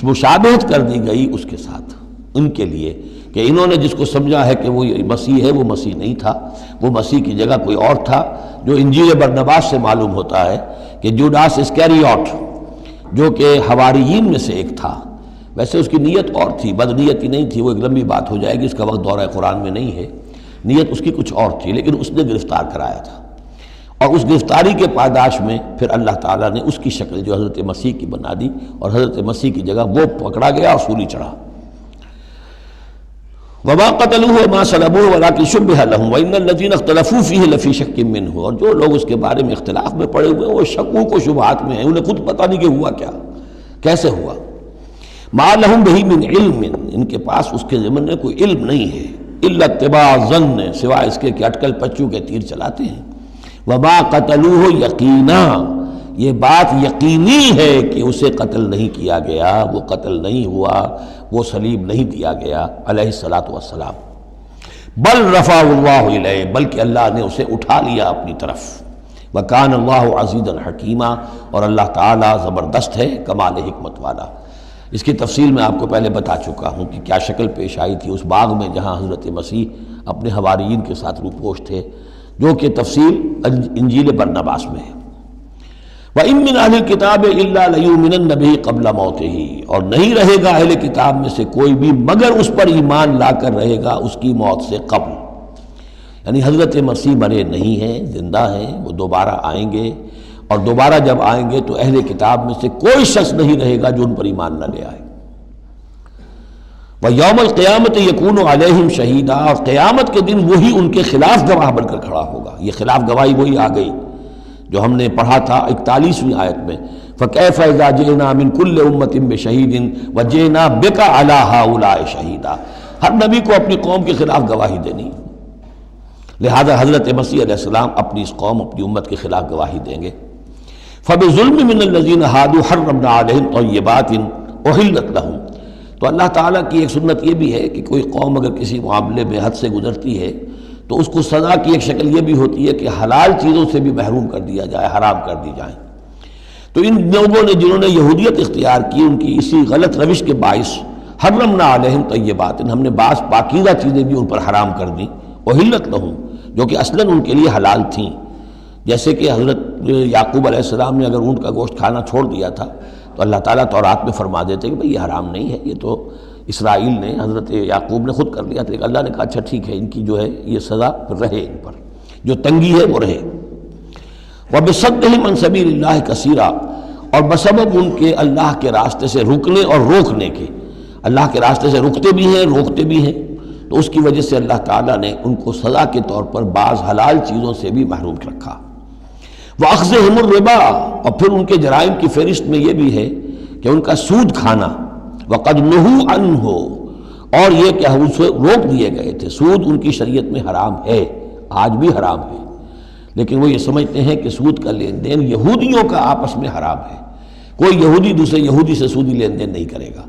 مشابہت کر دی گئی اس کے ساتھ ان کے لیے، کہ انہوں نے جس کو سمجھا ہے کہ وہ مسیح ہے، وہ مسیح نہیں تھا، وہ مسیح کی جگہ کوئی اور تھا، جو انجیل برنباس سے معلوم ہوتا ہے کہ جوڈاس اسکیریوٹ جو کہ حواریین میں سے ایک تھا، ویسے اس کی نیت اور تھی، بد نیتی نہیں تھی، وہ ایک لمبی بات ہو جائے گی، اس کا وقت دورہ قرآن میں نہیں ہے، نیت اس کی کچھ اور تھی، لیکن اس نے گرفتار کرایا تھا، اور اس گرفتاری کے پاداش میں پھر اللہ تعالیٰ نے اس کی شکل جو حضرت مسیح کی بنا دی، اور حضرت مسیح کی جگہ وہ پکڑا گیا اور سولی چڑھا۔ وما قتلوه وما صلبوه ولكن شبه لهم وان الذين اختلفوا فيه لفي شك منه، اور جو لوگ اس کے بارے میں اختلاف میں پڑے ہوئے ہیں وہ شکوک و شبہات میں ہیں، انہیں خود پتہ نہیں کہ ہوا کیا، کیسے ہوا۔ ما لهم به من علم، ان کے پاس اس کے ضمن میں کوئی علم نہیں ہے، الا اتباع الظن، سوائے اس کے کہ اٹکل پچو کے تیر چلاتے ہیں۔ وما قتلوه یقینا، یہ بات یقینی ہے کہ اسے قتل نہیں کیا گیا، وہ قتل نہیں ہوا، وہ صلیب نہیں دیا گیا علیہ الصلاۃ والسلام۔ بل رفع اللہ الیہ، بلکہ اللہ نے اسے اٹھا لیا اپنی طرف۔ وَكَانَ اللَّهُ عَزِيزًا حَكِيمًا، اور اللہ تعالیٰ زبردست ہے، کمال حکمت والا۔ اس کی تفصیل میں آپ کو پہلے بتا چکا ہوں کہ کیا شکل پیش آئی تھی اس باغ میں جہاں حضرت مسیح اپنے حواریین کے ساتھ روپوش تھے، جو کہ تفصیل انجیل برنباس میں ہے۔ وَإِن مِّنْ أَهْلِ الْكِتَابِ إِلَّا لَيُؤْمِنَنَّ بِهِ قَبْلَ مَوْتِهِ، اور نہیں رہے گا اہل کتاب میں سے کوئی بھی مگر اس پر ایمان لا کر رہے گا اس کی موت سے قبل۔ یعنی حضرت مسیح مرے نہیں ہیں، زندہ ہیں، وہ دوبارہ آئیں گے، اور دوبارہ جب آئیں گے تو اہل کتاب میں سے کوئی شخص نہیں رہے گا جو ان پر ایمان نہ لے آئے۔ وَيَوْمَ الْقِيَامَةِ يَكُونُ عَلَيْهِمْ شَهِيدًا، اور قیامت کے دن وہی ان کے خلاف گواہ بن کر کھڑا ہوگا۔ یہ خلاف گواہی وہی آ گئی جو ہم نے پڑھا تھا 41ویں آیت میں، فَكَيْفَ إِذَا جِئْنَا مِن كُلِّ أُمَّةٍ بِشَهِيدٍ وَجِئْنَا بِكَ عَلَىٰ هَٰؤُلَاءِ شَهِيدًا۔ ہر نبی کو اپنی قوم کے خلاف گواہی دینی، لہذا حضرت مسیح علیہ السلام اپنی اس قوم، اپنی امت کے خلاف گواہی دیں گے۔ فَبِظُلْمٍ مِّنَ الَّذِينَ هَادُوا حَرَّمْنَا عَلَيْهِمْ طَيِّبَاتٍ أُحِلَّتْ لَهُمْ۔ تو اللہ تعالیٰ کی ایک سنت یہ بھی ہے کہ کوئی قوم اگر کسی معاملے میں حد سے گزرتی ہے تو اس کو سزا کی ایک شکل یہ بھی ہوتی ہے کہ حلال چیزوں سے بھی محروم کر دیا جائے، حرام کر دی جائیں۔ تو ان لوگوں نے جنہوں نے یہودیت اختیار کی، ان کی اسی غلط روش کے باعث حرمنا علیہم طیبات، ہم نے بعض پاکیزہ چیزیں بھی ان پر حرام کر دیں، احلت لہم، جو کہ اصلاً ان کے لیے حلال تھیں۔ جیسے کہ حضرت یعقوب علیہ السلام نے اگر اونٹ کا گوشت کھانا چھوڑ دیا تھا تو اللہ تعالیٰ تورات میں فرما دیتے کہ بھئی یہ حرام نہیں ہے، یہ تو اسرائیل نے، حضرت یعقوب نے خود کر لیا تھا، لیکن اللہ نے کہا اچھا ٹھیک ہے، ان کی جو ہے یہ سزا رہے، ان پر جو تنگی ہے وہ رہے۔ وَبِصَدِّهِمْ عَنْ سَبِيلِ اللَّهِ كَثِيرًا، اور بسبب ان کے اللہ کے راستے سے رکنے اور روکنے کے، اللہ کے راستے سے رکتے بھی ہیں، روکتے بھی ہیں، تو اس کی وجہ سے اللہ تعالیٰ نے ان کو سزا کے طور پر بعض حلال چیزوں سے بھی محروم رکھا۔ وَأَخْذِهِمُ الرِّبَا، اور پھر ان کے جرائم کی فہرست میں یہ بھی ہے کہ ان کا سود کھانا، وَقَدْ نُهُوا عَنْهُ، اور یہ کہ ہم اسے روک دیے گئے تھے۔ سود ان کی شریعت میں حرام ہے، آج بھی حرام ہے، لیکن وہ یہ سمجھتے ہیں کہ سود کا لین دین یہودیوں کا آپس میں حرام ہے، کوئی یہودی دوسرے یہودی سے سودی لین دین نہیں کرے گا۔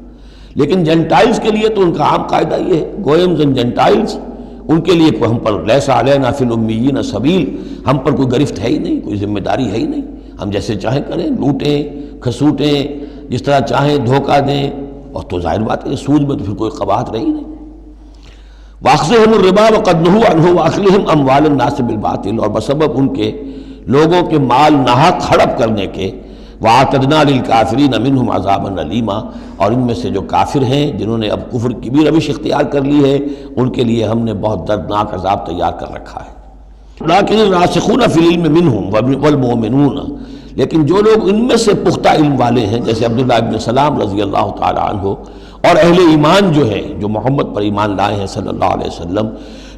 لیکن جنٹائلز کے لیے تو ان کا عام قاعدہ یہ ہے، گوئمز اینڈ جنٹائلز، ان کے لیے کوئی ہم پر لیس علینا فی الامیین سبیل، ہم پر کوئی گرفت ہے ہی نہیں، کوئی ذمہ داری ہے ہی نہیں، ہم جیسے چاہیں کریں، لوٹیں کھسوٹیں، جس طرح چاہیں دھوکہ دیں، اور تو ظاہر بات ہے سود میں تو پھر کوئی قباحت رہی نہیں۔ وَأَخْذِهِمُ الرِّبَا وَقَدْ نُهُوا عَنْهُ وَأَكْلِهِمْ أَمْوَالَ النَّاسِ بِالْبَاطِلِ، اور بسبب ان کے لوگوں کے مال ناحق ہڑپ کرنے کے، وَأَعْتَدْنَا لِلْكَافِرِينَ مِنْهُمْ عَذَابًا أَلِيمًا، اور ان میں سے جو کافر ہیں، جنہوں نے اب کفر کی بھی روش اختیار کر لی ہے، ان کے لیے ہم نے بہت دردناک عذاب تیار کر رکھا ہے۔ لَٰكِنِ الرَّاسِخُونَ فِي الْعِلْمِ مِنْهُمْ وَالْمُؤْمِنُونَ، لیکن جو لوگ ان میں سے پختہ علم والے ہیں، جیسے عبداللہ ابن سلام رضی اللہ تعالی عنہ، اور اہل ایمان جو ہے، جو محمد پر ایمان لائے ہیں صلی اللہ علیہ وسلم،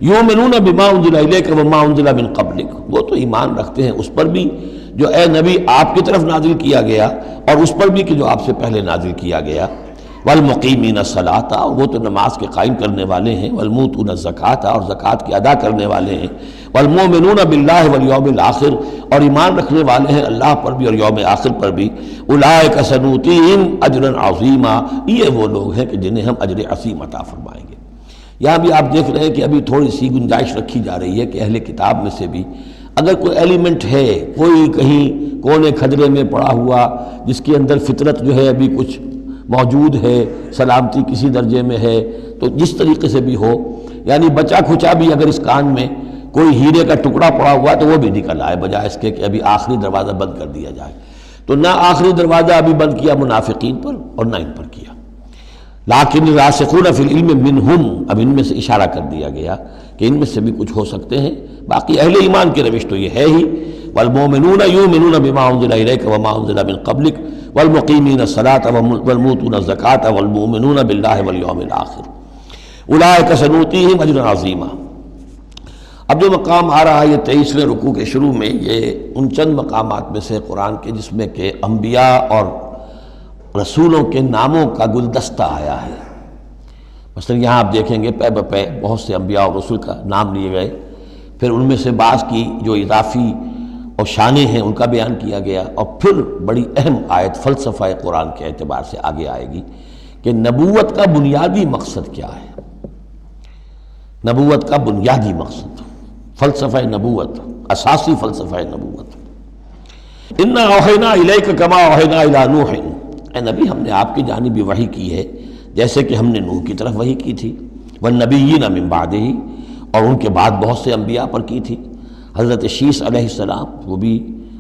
یؤمنون بما انزل الیک وما انزل من قبلک، وہ تو ایمان رکھتے ہیں اس پر بھی جو اے نبی آپ کی طرف نازل کیا گیا، اور اس پر بھی کہ جو آپ سے پہلے نازل کیا گیا۔ والمقیمین الصلاۃ، اور وہ تو نماز کے قائم کرنے والے ہیں، والموتون الزکوٰۃ، اور زکوٰۃ کی ادا کرنے والے ہیں، والمؤمنون باللہ والیوم الآخر، اور ایمان رکھنے والے ہیں اللہ پر بھی اور یوم آخر پر بھی۔ اولئک سنؤتیہم اجرا عظیما، یہ وہ لوگ ہیں کہ جنہیں ہم اجر عظیم عطا فرمائیں گے۔ یہاں بھی آپ دیکھ رہے ہیں کہ ابھی تھوڑی سی گنجائش رکھی جا رہی ہے کہ اہل کتاب میں سے بھی اگر کوئی ایلیمنٹ ہے، کوئی کہیں کونے کھدرے میں پڑا ہوا جس کے اندر فطرت جو ہے ابھی کچھ موجود ہے، سلامتی کسی درجے میں ہے، تو جس طریقے سے بھی ہو، یعنی بچا کھچا بھی اگر اس کان میں کوئی ہیرے کا ٹکڑا پڑا ہوا تو وہ بھی نکل آئے، بجائے اس کے کہ ابھی آخری دروازہ بند کر دیا جائے۔ تو نہ آخری دروازہ ابھی بند کیا منافقین پر اور نہ ان پر کیا۔ لیکن راسخون فی العلم منہم، اب ان میں سے اشارہ کر دیا گیا کہ ان میں سے بھی کچھ ہو سکتے ہیں، باقی اہل ایمان کی روش تو یہ ہے ہی، والمؤمنون یؤمنون بما انزل الیک وما انزل من قبلک والمقیمین الصلاۃ والموتون الزکوٰۃ والمؤمنون باللہ والیوم الآخر اولئک سنؤتیہم اجرا عظیما۔ اب جو مقام آ رہا ہے یہ 23ویں رکوع کے شروع میں، یہ ان چند مقامات میں سے قرآن کے جس میں کہ انبیاء اور رسولوں کے ناموں کا گلدستہ آیا ہے۔ مثلا یہاں آپ دیکھیں گے پے بپے بہت سے انبیاء اور رسول کا نام لیے گئے، پھر ان میں سے بعض کی جو اضافی اور شانیں ہیں ان کا بیان کیا گیا، اور پھر بڑی اہم آیت فلسفہ قرآن کے اعتبار سے آگے آئے گی کہ نبوت کا بنیادی مقصد کیا ہے۔ نبوت کا بنیادی مقصد، فلسفہ نبوت، اساسی فلسفہ نبوت۔ انا اوحینا الیک کما اوحینا الی نوح، اے نبی ہم نے آپ کی جانب وحی کی ہے جیسے کہ ہم نے نوح کی طرف وحی کی تھی، والنبیین من بعدہ، اور ان کے بعد بہت سے انبیاء پر کی تھی۔ حضرت شیس علیہ السلام وہ بھی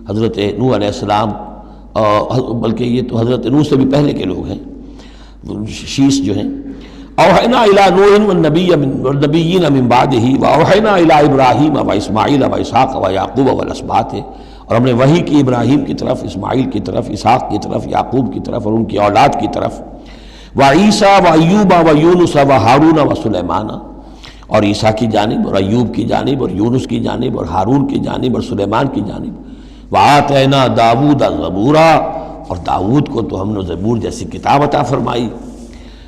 حضرت نوح علیہ السلام، بلکہ یہ تو حضرت نوح سے بھی پہلے کے لوگ ہیں، شیس جو ہیں۔ اوحینا الی نوح والنبیین من بعدہ واوحینا الی ابراہیم واسماعیل واسحاق ویعقوب والاسباط، اور ہم نے وحی کی ابراہیم کی طرف، اسماعیل کی طرف، اسحاق کی طرف، یعقوب کی طرف اور ان کی اولاد کی طرف، وعیسیٰ وایوب ویونس وہارون وسلیمان، اور عیسیٰ کی جانب اور ایوب کی جانب اور یونس کی جانب اور ہارون کی جانب اور سلیمان کی جانب، وآتینا داود زبورا، اور داود کو تو ہم نے زبور جیسی کتاب عطا فرمائی،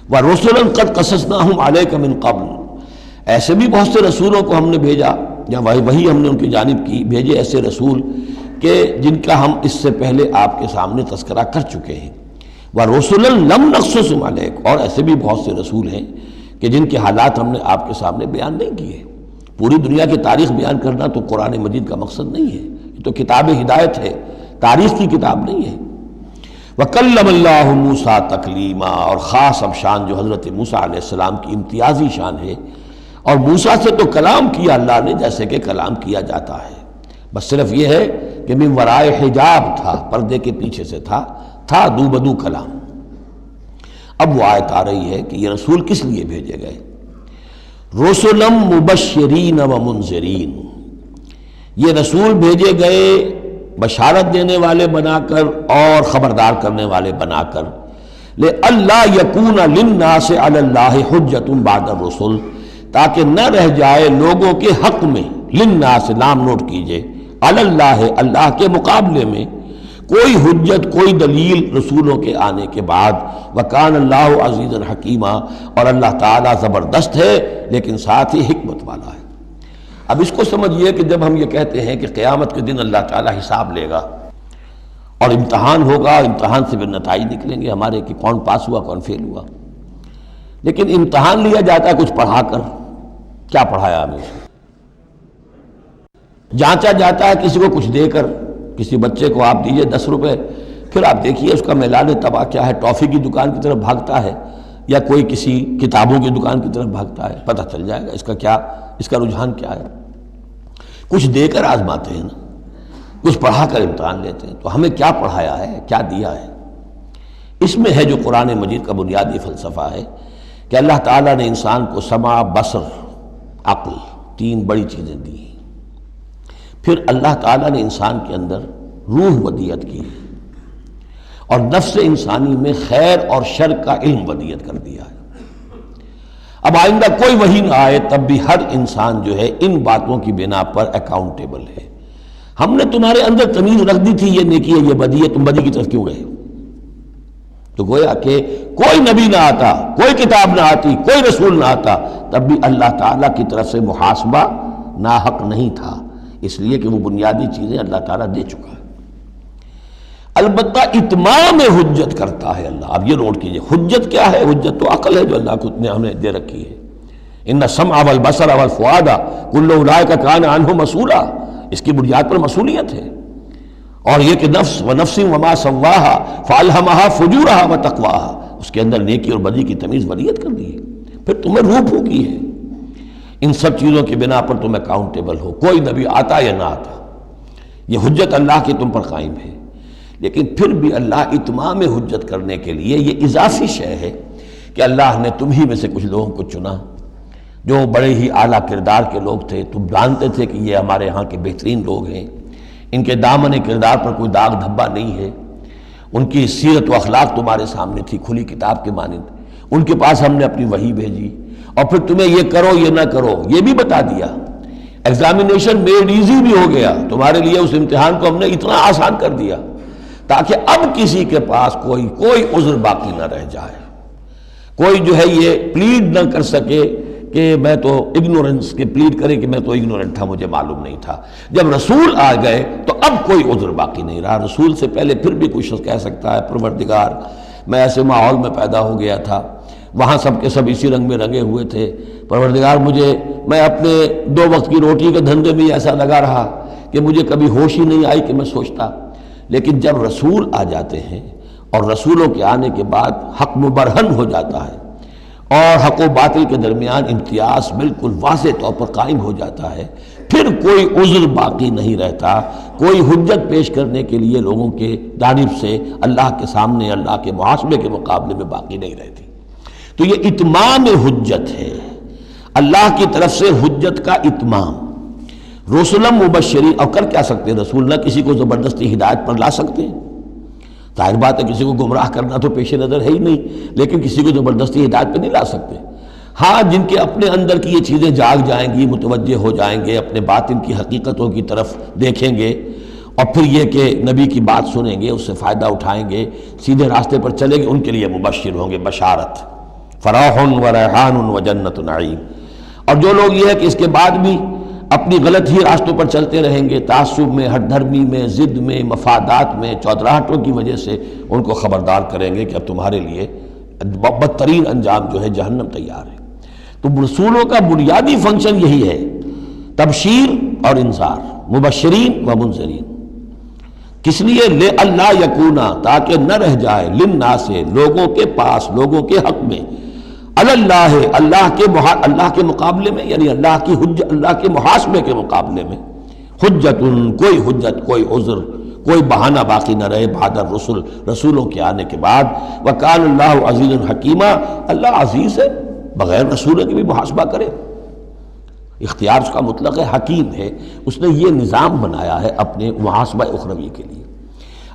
ورسلا قد قصصناہم علیک من قبل، ایسے بھی بہت سے رسولوں کو ہم نے بھیجا، یا وہی ہم نے ان کی جانب کی بھیجے ایسے رسول کہ جن کا ہم اس سے پہلے آپ کے سامنے تذکرہ کر چکے ہیں، ورسلا لم نقصصہم علیک، اور ایسے بھی بہت سے رسول ہیں کہ جن کے حالات ہم نے آپ کے سامنے بیان نہیں کیے۔ پوری دنیا کی تاریخ بیان کرنا تو قرآن مجید کا مقصد نہیں ہے، یہ تو کتاب ہدایت ہے، تاریخ کی کتاب نہیں ہے۔ وَكَلَّمَ اللَّهُ مُوسَىٰ تَكْلِيمًا، اور خاص اب شان جو حضرت موسیٰ علیہ السلام کی امتیازی شان ہے، اور موسیٰ سے تو کلام کیا اللہ نے جیسے کہ کلام کیا جاتا ہے، بس صرف یہ ہے کہ من ورائے حجاب تھا، پردے کے پیچھے سے تھا دو بدو کلام۔ اب وہ آیت آ رہی ہے کہ یہ رسول کس لیے بھیجے گئے؟ رسلا مبشرین و منذرین، یہ رسول بھیجے گئے بشارت دینے والے بنا کر اور خبردار کرنے والے بنا کر، لئلا یکون للناس علی اللہ حجۃ بعد الرسل، تاکہ نہ رہ جائے لوگوں کے حق میں، للناس لام نوٹ کیجئے، علی اللہ اللہ کے مقابلے میں کوئی حجت کوئی دلیل رسولوں کے آنے کے بعد، وکان اللہ عزیزا حکیما، اور اللہ تعالیٰ زبردست ہے لیکن ساتھ ہی حکمت والا ہے۔ اب اس کو سمجھیے کہ جب ہم یہ کہتے ہیں کہ قیامت کے دن اللہ تعالیٰ حساب لے گا اور امتحان ہوگا، امتحان سے پھر نتائج نکلیں گے ہمارے کہ کون پاس ہوا کون فیل ہوا، لیکن امتحان لیا جاتا ہے کچھ پڑھا کر، کیا پڑھایا ہمیں، جانچا جاتا ہے کسی کو کچھ دے کر، کسی بچے کو آپ دیجئے 10 روپے، پھر آپ دیکھیے اس کا میلان تباہ کیا ہے، ٹافی کی دکان کی طرف بھاگتا ہے یا کوئی کسی کتابوں کی دکان کی طرف بھاگتا ہے، پتہ چل جائے گا اس کا رجحان کیا ہے۔ کچھ دے کر آزماتے ہیں نا، کچھ پڑھا کر امتحان لیتے ہیں، تو ہمیں کیا پڑھایا ہے، کیا دیا ہے؟ اس میں ہے جو قرآن مجید کا بنیادی فلسفہ ہے کہ اللہ تعالیٰ نے انسان کو سمع، بصر، عقل، 3 بڑی چیزیں دی، پھر اللہ تعالیٰ نے انسان کے اندر روح ودیت کی اور نفس انسانی میں خیر اور شر کا علم ودیت کر دیا ہے۔ اب آئندہ کوئی وحی نہ آئے تب بھی ہر انسان جو ہے ان باتوں کی بنا پر اکاؤنٹیبل ہے۔ ہم نے تمہارے اندر تمیز رکھ دی تھی، یہ نیکی ہے یہ بدی ہے، تم بدی کی طرف کیوں گئے؟ تو گویا کہ کوئی نبی نہ آتا، کوئی کتاب نہ آتی، کوئی رسول نہ آتا، تب بھی اللہ تعالیٰ کی طرف سے محاسبہ ناحق نہیں تھا، اس لیے کہ وہ بنیادی چیزیں اللہ تعالیٰ دے چکا ہے۔ البتہ اتمام حجت کرتا ہے اللہ۔ اب یہ نوٹ کیجئے، حجت کیا ہے؟ حجت تو عقل ہے جو اللہ کو نے ہمیں دے رکھی ہے۔ ان السمع والبصر والفؤاد کل اولئک کان عنہ مسئولا، اس کی بنیاد پر مسئولیت ہے۔ اور یہ کہ نفس ونفس وما سواها فالہمہا فجورہا وتقواہا، اس کے اندر نیکی اور بدی کی تمیز ودیت کر دی ہے، پھر تمہیں روح پھونکی ہے۔ ان سب چیزوں کی بنا پر تم اکاؤنٹیبل ہو، کوئی نبی آتا یا نہ آتا، یہ حجت اللہ کی تم پر قائم ہے۔ لیکن پھر بھی اللہ اتمام حجت کرنے کے لیے یہ اضافی شے ہے کہ اللہ نے تم ہی میں سے کچھ لوگوں کو چنا جو بڑے ہی اعلیٰ کردار کے لوگ تھے، تم جانتے تھے کہ یہ ہمارے ہاں کے بہترین لوگ ہیں، ان کے دامن کردار پر کوئی داغ دھبا نہیں ہے، ان کی سیرت و اخلاق تمہارے سامنے تھی کھلی کتاب کے مانند، ان کے پاس ہم نے اپنی وحی بھیجی، اور پھر تمہیں یہ کرو یہ نہ کرو یہ بھی بتا دیا۔ ایگزامینیشن میڈ ایزی بھی ہو گیا تمہارے لیے، اس امتحان کو ہم نے اتنا آسان کر دیا تاکہ اب کسی کے پاس کوئی عذر باقی نہ رہ جائے، کوئی جو ہے یہ پلیڈ نہ کر سکے کہ میں تو اگنورنس کے پلیڈ کرے کہ میں تو اگنورنٹ تھا، مجھے معلوم نہیں تھا۔ جب رسول آ گئے تو اب کوئی عذر باقی نہیں رہا۔ رسول سے پہلے پھر بھی کوئی شخص کہہ سکتا ہے پروردگار میں ایسے ماحول میں پیدا ہو گیا تھا، وہاں سب کے سب اسی رنگ میں رنگے ہوئے تھے، پروردگار میں اپنے 2 وقت کی روٹی کے دھندے میں ایسا لگا رہا کہ مجھے کبھی ہوش ہی نہیں آئی کہ میں سوچتا، لیکن جب رسول آ جاتے ہیں اور رسولوں کے آنے کے بعد حق مبرہن ہو جاتا ہے اور حق و باطل کے درمیان امتیاز بالکل واضح طور پر قائم ہو جاتا ہے، پھر کوئی عذر باقی نہیں رہتا، کوئی حجت پیش کرنے کے لیے لوگوں کے جانب سے اللہ کے سامنے اللہ کے محاسبے کے مقابلے میں باقی نہیں رہتی۔ تو یہ اتمام حجت ہے، اللہ کی طرف سے حجت کا اتمام۔ رسلا مبشرین، اور کر کیا سکتے ہیں رسول؟ نہ کسی کو زبردستی ہدایت پر لا سکتے ہیں، ظاہر بات ہے کسی کو گمراہ کرنا تو پیش نظر ہے ہی نہیں، لیکن کسی کو زبردستی ہدایت پہ نہیں لا سکتے۔ ہاں جن کے اپنے اندر کی یہ چیزیں جاگ جائیں گی، متوجہ ہو جائیں گے، اپنے باطن کی حقیقتوں کی طرف دیکھیں گے اور پھر یہ کہ نبی کی بات سنیں گے، اس سے فائدہ اٹھائیں گے، سیدھے راستے پر چلیں گے، ان کے لیے مبشر ہوں گے، بشارت، فراح و ریحان و جنت نعیم۔ اور جو لوگ یہ ہے کہ اس کے بعد بھی اپنی غلط ہی راستوں پر چلتے رہیں گے، تعصب میں، ہٹ دھرمی میں، ضد میں، مفادات میں، چودراہٹوں کی وجہ سے، ان کو خبردار کریں گے کہ اب تمہارے لیے بدترین انجام جو ہے جہنم تیار ہے۔ تو رسولوں کا بنیادی فنکشن یہی ہے، تبشیر اور انذار، مبشرین و منذرین۔ کس لیے؟ لئلا یکونا، تاکہ نہ رہ جائے، للناس، لوگوں کے پاس، لوگوں کے حق میں، اللہ، اللہ کے مقابلے میں، یعنی اللہ کی حجت، اللہ کے محاسبے کے مقابلے میں، حجت، کوئی حجت، کوئی عذر، کوئی بہانہ باقی نہ رہے بعد الرسل، رسولوں کے آنے کے بعد۔ وکان اللہ عزیز حکیمہ، اللہ عزیز ہے، بغیر رسولوں کے بھی محاسبہ کرے، اختیار اس کا مطلق ہے، حکیم ہے، اس نے یہ نظام بنایا ہے اپنے محاسبہ اخروی کے لیے۔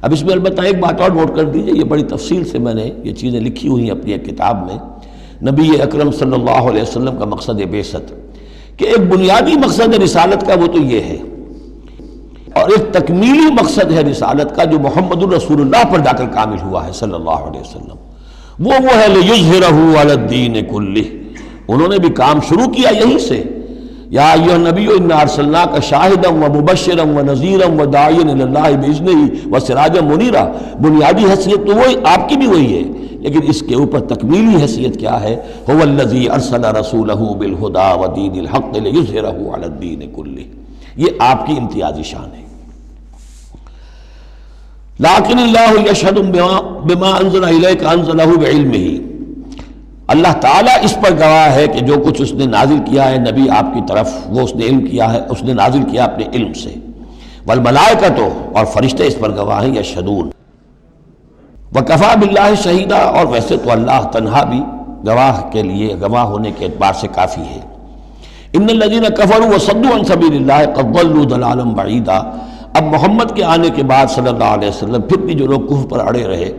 اب اس میں البتہ ایک بات اور نوٹ کر دیجئے، یہ بڑی تفصیل سے میں نے یہ چیزیں لکھی ہوئی ہیں اپنی ایک کتاب میں، نبی اکرم صلی اللہ علیہ وسلم کا مقصد بعثت، کہ ایک بنیادی مقصد رسالت کا وہ تو یہ ہے، اور ایک تکمیلی مقصد ہے رسالت کا جو محمد الرسول اللہ پر جا کر کامل ہوا ہے صلی اللہ علیہ وسلم، وہ ہے لِيُظْهِرَهُ عَلَى الدِّينِ كُلِّهِ۔ انہوں نے بھی کام شروع کیا یہیں سے، یا ایھا النبی انا ارسلناک شاہدا ومبشرا ونذیرا وداعیا الی اللہ باذنہ وسراجا منیرا۔ بنیادی حیثیت تو وہی آپ کی بھی وہی ہے، لیکن اس کے اوپر تکمیلی حیثیت کیا ہے؟ هو الذی ارسل رسولہ بالہدی ودین الحق لیظہرہ علی الدین کلہ۔ یہ آپ کی امتیازی شان ہے۔ لیکن اللہ یشہد بما انزل الیک انزلہ بعلمہ، اللہ تعالیٰ اس پر گواہ ہے کہ جو کچھ اس نے نازل کیا ہے نبی آپ کی طرف، وہ اس نے علم کیا ہے، اس نے نازل کیا اپنے علم سے۔ والملائکۃ، اور فرشتے اس پر گواہ ہیں، یشہدون۔ وکفیٰ باللہ شہیدا، اور ویسے تو اللہ تنہا بھی گواہ کے لیے، گواہ ہونے کے اعتبار سے کافی ہے۔ ان الذین کفروا وصدوا عن سبیل اللہ قد ضلوا ضلالا بعیدا۔ اب محمد کے آنے کے بعد صلی اللہ علیہ وسلم پھر بھی جو لوگ کفر پر اڑے رہے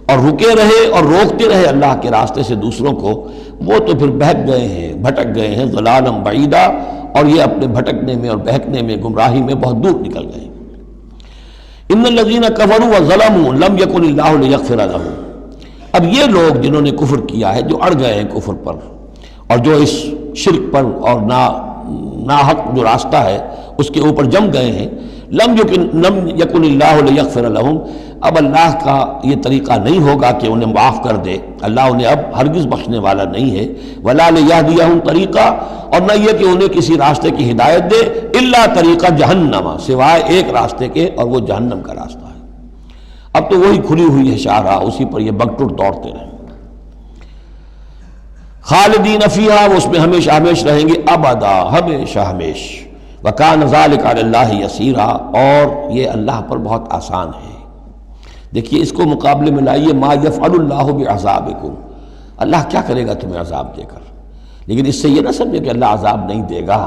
اور رکے رہے اور روکتے رہے اللہ کے راستے سے دوسروں کو، وہ تو پھر بہک گئے ہیں، بھٹک گئے ہیں، ضلالا بعیدا، اور یہ اپنے بھٹکنے میں اور بہکنے میں، گمراہی میں بہت دور نکل گئے۔ ان الذین کفروا وظلموا لم یکن اللہ لیغفر لهم۔ اب یہ لوگ جنہوں نے کفر کیا ہے، جو اڑ گئے ہیں کفر پر اور جو اس شرک پر اور ناحق جو راستہ ہے اس کے اوپر جم گئے ہیں، لم یکن اللہ لیغفر لهم، اب اللہ کا یہ طریقہ نہیں ہوگا کہ انہیں معاف کر دے، اللہ انہیں اب ہرگز بخشنے والا نہیں ہے۔ ولا لیہدیہم طریقہ، اور نہ یہ کہ انہیں کسی راستے کی ہدایت دے، الا طریقہ جہنم، سوائے ایک راستے کے، اور وہ جہنم کا راستہ ہے۔ اب تو وہی کھلی ہوئی ہے شاہراہ، اسی پر یہ بگٹر دوڑتے رہیں، خالدین فیہا، وہ اس میں ہمیشہ ہمیش رہیں گے، ابدا، ہمیشہ ہمیش۔ وکان ذلک علی اللہ یسیرا، اور یہ اللہ پر بہت آسان ہے۔ دیکھیے اس کو مقابلے میں لائیے، ما یفعل اللہ بعذابکم، اللہ کیا کرے گا تمہیں عذاب دے کر، لیکن اس سے یہ نہ سمجھے کہ اللہ عذاب نہیں دے گا،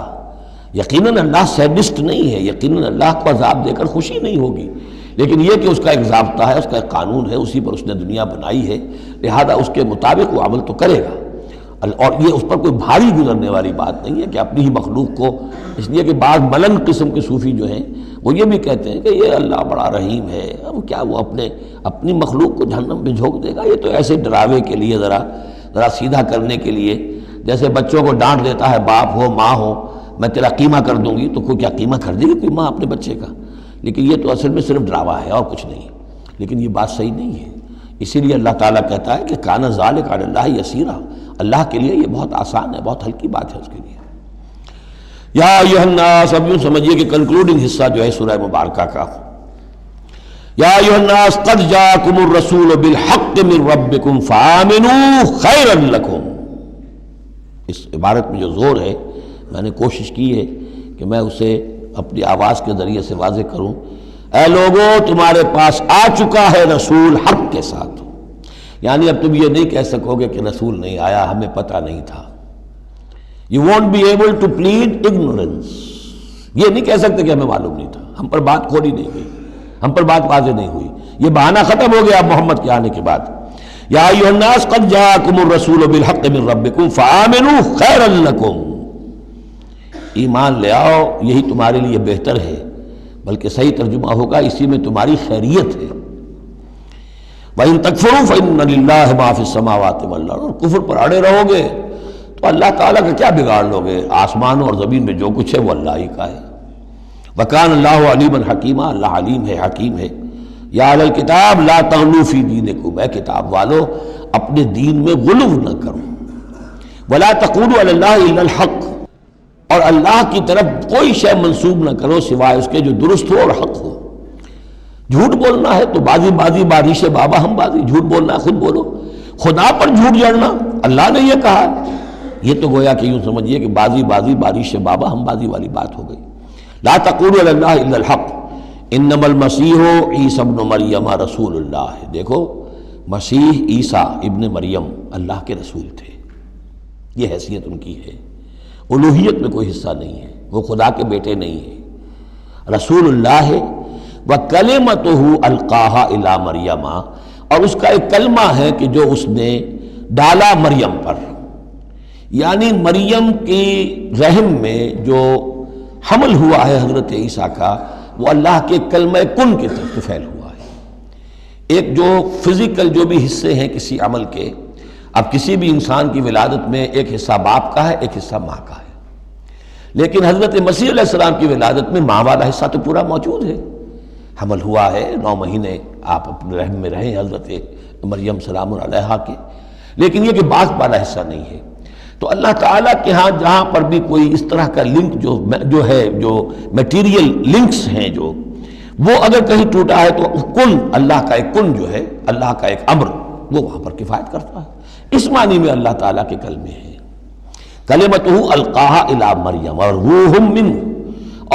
یقیناً اللہ سیڈسٹ نہیں ہے، یقیناً اللہ کو عذاب دے کر خوشی نہیں ہوگی، لیکن یہ کہ اس کا ایک ضابطہ ہے، اس کا ایک قانون ہے، اسی پر اس نے دنیا بنائی ہے، لہذا اس کے مطابق وہ عمل تو کرے گا، اور یہ اس پر کوئی بھاری گزرنے والی بات نہیں ہے کہ اپنی ہی مخلوق کو، اس لیے کہ بعض ملنگ قسم کے صوفی جو ہیں وہ یہ بھی کہتے ہیں کہ یہ اللہ بڑا رحیم ہے، اب کیا وہ اپنی مخلوق کو جہنم میں جھونک دے گا؟ یہ تو ایسے ڈراوے کے لیے، ذرا سیدھا کرنے کے لیے، جیسے بچوں کو ڈانٹ دیتا ہے باپ ہو ماں ہو، میں تیرا قیمہ کر دوں گی، تو کوئی کیا قیمہ کر دے گی کوئی ماں اپنے بچے کا؟ لیکن یہ تو اصل میں صرف ڈراوا ہے اور کچھ نہیں، لیکن یہ بات صحیح نہیں ہے۔ اسی لیے اللہ تعالیٰ کہتا ہے کہ کان ذالک علی اللہ یسیرا، اللہ کے لیے یہ بہت آسان ہے، بہت ہلکی بات ہے اس کے لیے۔ یا ایھا الناس، اب یوں سمجھیے کہ کنکلوڈنگ حصہ جو ہے سورہ مبارکہ کا، یا ایھا الناس قد جاءکم الرسول بالحق من ربکم فآمنوا خیرا لکم. اس عبارت میں جو زور ہے میں نے کوشش کی ہے کہ میں اسے اپنی آواز کے ذریعے سے واضح کروں. اے لوگوں تمہارے پاس آ چکا ہے رسول حق کے ساتھ، یعنی اب تم یہ نہیں کہہ سکو گے کہ رسول نہیں آیا ہمیں پتہ نہیں تھا. You won't be able to plead ignorance. یہ نہیں کہہ سکتے کہ ہمیں معلوم نہیں تھا، ہم پر بات کھولی نہیں گئی، ہم پر بات واضح نہیں ہوئی. یہ بہانہ ختم ہو گیا اب محمد کے آنے کے بعد. یا ایھا الناس قد جاءکم الرسول بالحق من ربکم فآمنوا خیرا لکم. ایمان لے آؤ یہی تمہارے لیے بہتر ہے، بلکہ صحیح ترجمہ ہوگا اسی میں تمہاری خیریت ہے. وَإِن تَكْفُرُوا فَإِنَّ لِلَّهِ مَا فِي السَّمَاوَاتِ وَالْأَرْضِ. اور کفر پر اڑے رہو گے تو اللہ تعالیٰ کا کیا بگاڑ لو گے؟ آسمانوں اور زمین میں جو کچھ ہے وہ اللہ ہی کا ہے. وَكَانَ اللَّهُ عَلِيمًا حَكِيمًا. اللہ علیم ہے حکیم ہے. یا اہل الکتاب لا تغلوا فی دینکم. اے کتاب والو اپنے دین میں غلو نہ کرو. وَلَا تَقُولُوا عَلَى اللَّهِ إِلَّا الْحَقَّ. اور اللہ کی طرف کوئی شے منسوب نہ کرو سوائے اس کے جو درست ہو اور حق ہو. جھوٹ بولنا ہے تو بازی بارش بابا ہم بازی. جھوٹ بولنا ہے خود بولو. خدا پر جھوٹ جڑنا اللہ نے یہ کہا ہے، یہ تو گویا کہ یوں سمجھیے کہ بازی بارش بابا ہم بازی والی بات ہو گئی. لا تقولوا علی اللہ الا الحق انما المسیح عیسی ابن مریم رسول اللہ. دیکھو مسیح عیسیٰ ابن مریم اللہ کے رسول تھے، یہ حیثیت ان کی ہے. الوہیت میں کوئی حصہ نہیں ہے، وہ خدا کے بیٹے نہیں ہیں، رسول اللہ ہے. وَكَلِمَتُهُ أَلْقَاهَا إِلَىٰ مَرْيَمَ. اور اس کا ایک کلمہ ہے کہ جو اس نے ڈالا مریم پر، یعنی مریم کی رحم میں جو حمل ہوا ہے حضرت عیسیٰ کا وہ اللہ کے کلمہ کن کی طرف سے پھیل ہوا ہے. ایک جو فزیکل جو بھی حصے ہیں کسی عمل کے، اب کسی بھی انسان کی ولادت میں ایک حصہ باپ کا ہے ایک حصہ ماں کا ہے، لیکن حضرت مسیح علیہ السلام کی ولادت میں ماں والا حصہ تو پورا موجود ہے. حمل ہوا ہے، 9 مہینے آپ اپنے رحم میں رہیں حضرت مریم سلام علیہا کے، لیکن یہ کہ باپ والا حصہ نہیں ہے. تو اللہ تعالیٰ کے ہاں جہاں پر بھی کوئی اس طرح کا لنک جو ہے جو میٹیریل لنکس ہیں جو وہ اگر کہیں ٹوٹا ہے تو کن اللہ کا ایک کن جو ہے اللہ کا ایک امر وہ وہاں پر کفایت کرتا ہے. اس معنی میں اللہ تعالیٰ کے کلمے ہیں. کلمتہ القاہا الی مریم اور روح منہ،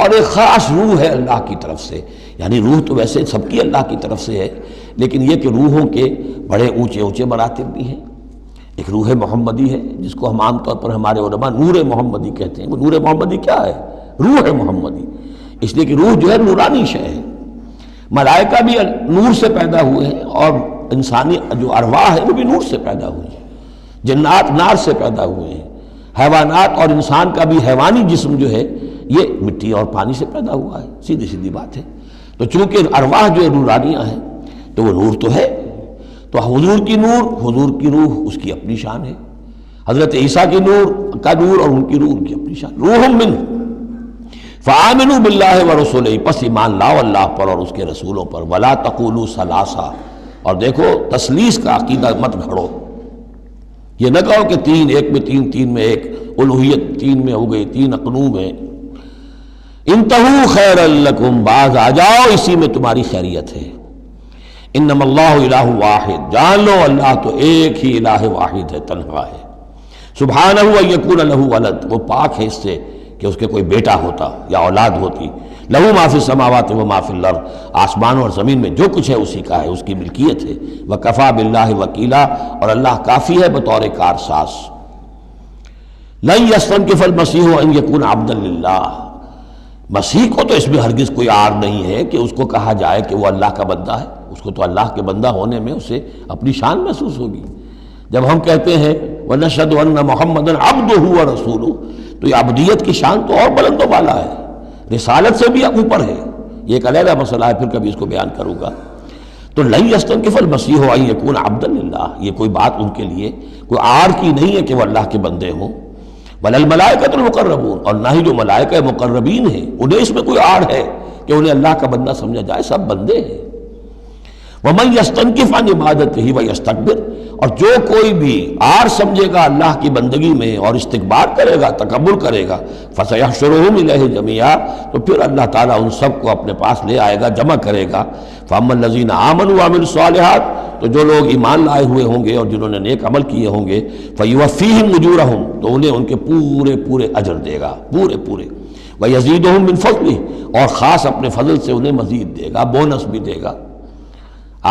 اور ایک خاص روح ہے اللہ کی طرف سے. یعنی روح تو ویسے سب کی اللہ کی طرف سے ہے، لیکن یہ کہ روحوں کے بڑے اونچے مراتب بھی ہیں. ایک روح محمدی ہے جس کو ہم عام طور پر ہمارے علماء نور محمدی کہتے ہیں. وہ نور محمدی کیا ہے؟ روح محمدی. اس لیے کہ روح جو ہے نورانی شے ہے. ملائکہ بھی نور سے پیدا ہوئے ہیں اور انسانی جو ارواح ہے وہ بھی نور سے پیدا ہوئی ہیں. جنات نار سے پیدا ہوئے ہیں. حیوانات اور انسان کا بھی حیوانی جسم جو ہے یہ مٹی اور پانی سے پیدا ہوا ہے. سیدھی بات ہے. تو چونکہ ارواح جو نورانیاں ہیں تو وہ نور تو ہے. تو حضور کی روح اس کی اپنی شان ہے. حضرت عیسیٰ کی کا نور اور ان کی روح ان کی اپنی شان. روح منہ فآمنوا باللہ ورسولہ. پس ایمان لاؤ اللہ پر اور اس کے رسولوں پر. ولا تقولوا ثلاثہ. اور دیکھو تثلیث کا عقیدہ مت گھڑو. یہ نہ کہو کہ 3 ایک میں 3 3 میں ایک، الوہیت 3 میں ہو گئی، 3 اقنوم ہے. انتہوا خیرا لکم. باز آ جاؤ اسی میں تمہاری خیریت ہے. انما اللہ الہ واحد. جان لو اللہ تو ایک ہی الہ واحد ہے، تنہا ہے. سبحانہ ان یکون لہ ولد. وہ پاک ہے اس سے کہ اس کے کوئی بیٹا ہوتا یا اولاد ہوتی. لہ ما فی السماوات و ما فی الارض. آسمانوں اور زمین میں جو کچھ ہے اسی کا ہے، اس کی ملکیت ہے. وکفی باللہ وکیلا. اور اللہ کافی ہے بطور کارساز. لن یستنکف المسیح ان یکون عبدا للہ. مسیح کو تو اس میں ہرگز کوئی عار نہیں ہے کہ اس کو کہا جائے کہ وہ اللہ کا بندہ ہے. اس کو تو اللہ کے بندہ ہونے میں اسے اپنی شان محسوس ہوگی. جب ہم کہتے ہیں وَنَشْهَدُ أَنَّ مُحَمَّدًا عَبْدُهُ وَرَسُولُهُ تو یہ عبدیت کی شان تو اور بلند و بالا ہے، رسالت سے بھی اوپر ہے. یہ ایک علیحدہ مسئلہ ہے، پھر کبھی اس کو بیان کروں گا. تو لن یستنکف المسیح ان یکون عبدا للہ. یہ کوئی بات ان کے لیے کوئی عار کی نہیں ہے کہ وہ اللہ کے بندے ہوں. بل الملائکۃ المقربون. اور نہ ہی جو ملائکہ مقربین ہیں انہیں اس میں کوئی عار ہے کہ انہیں اللہ کا بندہ سمجھا جائے. سب بندے ہیں. وَمَن يَسْتَنْكِفْ عَنْ عِبَادَتِهِ وَيَسْتَكْبِرْ، اور جو کوئی بھی آر سمجھے گا اللہ کی بندگی میں اور استکبار کرے گا، تکبر کرے گا، فَسَيَحْشُرُهُمْ إِلَيْهِ جَمِيعًا، تو پھر اللہ تعالیٰ ان سب کو اپنے پاس لے آئے گا، جمع کرے گا۔ فَأَمَّا الَّذِينَ آمَنُوا وَعَمِلُوا الصَّالِحَاتِ، تو جو لوگ ایمان لائے ہوئے ہوں گے اور جنہوں نے نیک عمل کیے ہوں گے، فَيُوَفِّيهِمْ أُجُورَهُمْ، تو انہیں ان کے پورے اجر دے گا، پورے۔ وَيَزِيدُهُمْ مِنْ فَضْلِهِ، اور خاص اپنے فضل سے انہیں مزید دے گا، بونس بھی دے گا۔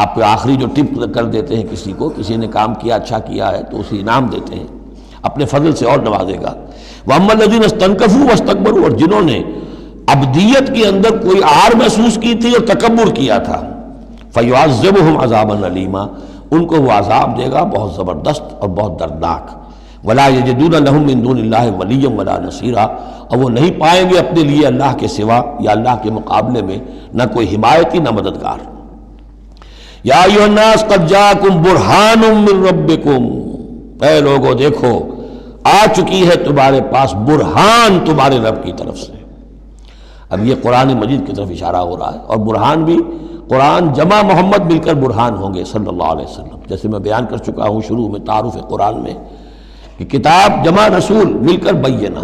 آپ آخری جو ٹپ کر دیتے ہیں کسی کو، کسی نے کام کیا اچھا کیا ہے تو اسے انعام دیتے ہیں، اپنے فضل سے اور نوازے گا۔ وَأَمَّا الَّذِينَ اسْتَنكَفُوا وَاسْتَكْبَرُوا، اور جنہوں نے عبدیت کے اندر کوئی آر محسوس کی تھی اور تکبر کیا تھا، فَيُعَذِّبُهُمْ عَذَابًا أَلِيمًا، ان کو وہ عذاب دے گا بہت زبردست اور بہت دردناک۔ وَلَا يَجِدُونَ لَهُم مِّن دُونِ اللَّهِ وَلِيًّا وَلَا نَصِيرًا، اور وہ نہیں پائیں گے اپنے لیے اللہ کے سوا یا اللہ کے مقابلے میں نہ کوئی حمایتی نہ مددگار۔ یا ایھا الناس قد جاءکم برہان من ربکم، اے لوگو دیکھو آ چکی ہے تمہارے پاس برہان تمہارے رب کی طرف سے۔ اب یہ قرآن مجید کی طرف اشارہ ہو رہا ہے، اور برہان بھی قرآن جمع محمد مل کر برہان ہوں گے صلی اللہ علیہ وسلم، جیسے میں بیان کر چکا ہوں شروع میں تعارف قرآن میں کہ کتاب جمع رسول مل کر بینہ،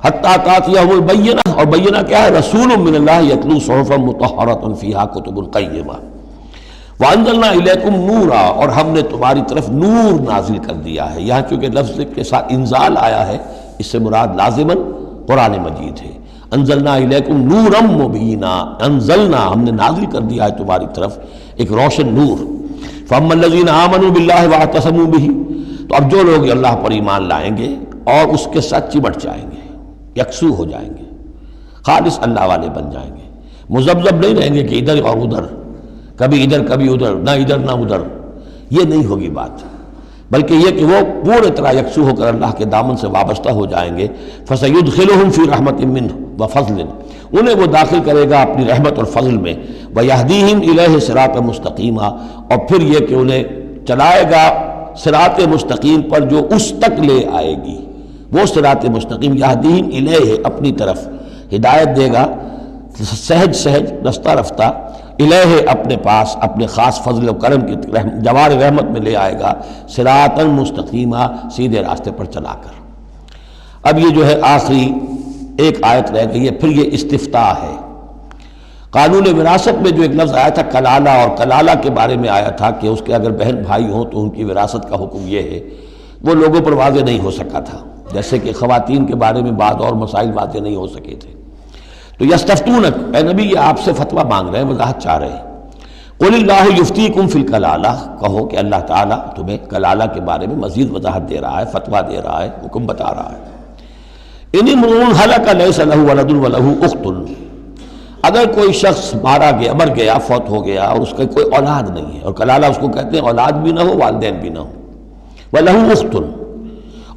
حتیٰ تأتیہم البینہ، اور بینہ کیا ہے؟ رسول من اللہ یتلو صحفا مطہرۃ فیہا کتب قیمہ، وانزلنا الیکم نورا، اور ہم نے تمہاری طرف نور نازل کر دیا ہے۔ یہاں چونکہ لفظ کے ساتھ انزال آیا ہے، اس سے مراد لازماً قرآن مجید ہے۔ انزلنا الیکم نورا مبینا، انزلنا ہم نے نازل کر دیا ہے تمہاری طرف ایک روشن نور۔ فاما الذین آمنوا باللہ واعتصموا بہ، تو اب جو لوگ اللہ پر ایمان لائیں گے اور اس کے ساتھ چمٹ جائیں گے، یکسو ہو جائیں گے، خالص اللہ والے بن جائیں گے، مذبذب نہیں رہیں گے کہ ادھر اور ادھر، کبھی ادھر کبھی ادھر، نہ ادھر نہ ادھر، یہ نہیں ہوگی بات، بلکہ یہ کہ وہ پورے طرح یکسو ہو کر اللہ کے دامن سے وابستہ ہو جائیں گے۔ فَسَيُدْخِلُهُمْ فِي رَحْمَةٍ مِّنْهُ وَفَضْلٍ، انہیں وہ داخل کرے گا اپنی رحمت اور فضل میں، وَيَهْدِيهِمْ إِلَيْهِ صِرَاطًا مُسْتَقِيمًا، اور پھر یہ کہ انہیں چلائے گا صراط مستقیم پر جو اس تک لے آئے گی، وہ صراط مستقیم، یہدیہم الیہ اپنی طرف ہدایت دے گا، سہج رفتہ رفتہ، الہ اپنے پاس اپنے خاص فضل و کرم کی جوار رحمت میں لے آئے گا، صراطا مستقیما، سیدھے راستے پر چلا کر۔ اب یہ جو ہے آخری ایک آیت رہ گئی ہے، پھر یہ استفتاء ہے۔ قانون وراثت میں جو ایک لفظ آیا تھا کلالہ، اور کلالہ کے بارے میں آیا تھا کہ اس کے اگر بہن بھائی ہوں تو ان کی وراثت کا حکم یہ ہے، وہ لوگوں پر واضح نہیں ہو سکا تھا، جیسے کہ خواتین کے بارے میں بعض اور مسائل واضح نہیں ہو سکے تھے۔ تو یستفتونک، اے نبی یہ آپ سے فتویٰ مانگ رہے ہیں، وضاحت چاہ رہے ہیں۔ قل اللہ یفتیکم فی الکلالہ، کہو کہ اللہ تعالیٰ تمہیں کلالہ کے بارے میں مزید وضاحت دے رہا ہے، فتویٰ دے رہا ہے، حکم بتا رہا ہے۔ ان امرؤ ہلک لیس لہ ولد ولہ اخت، اگر کوئی شخص مر گیا، فوت ہو گیا اور اس کا کوئی اولاد نہیں ہے، اور کلالہ اس کو کہتے ہیں اولاد بھی نہ ہو والدین بھی نہ ہو، ولہ اخت،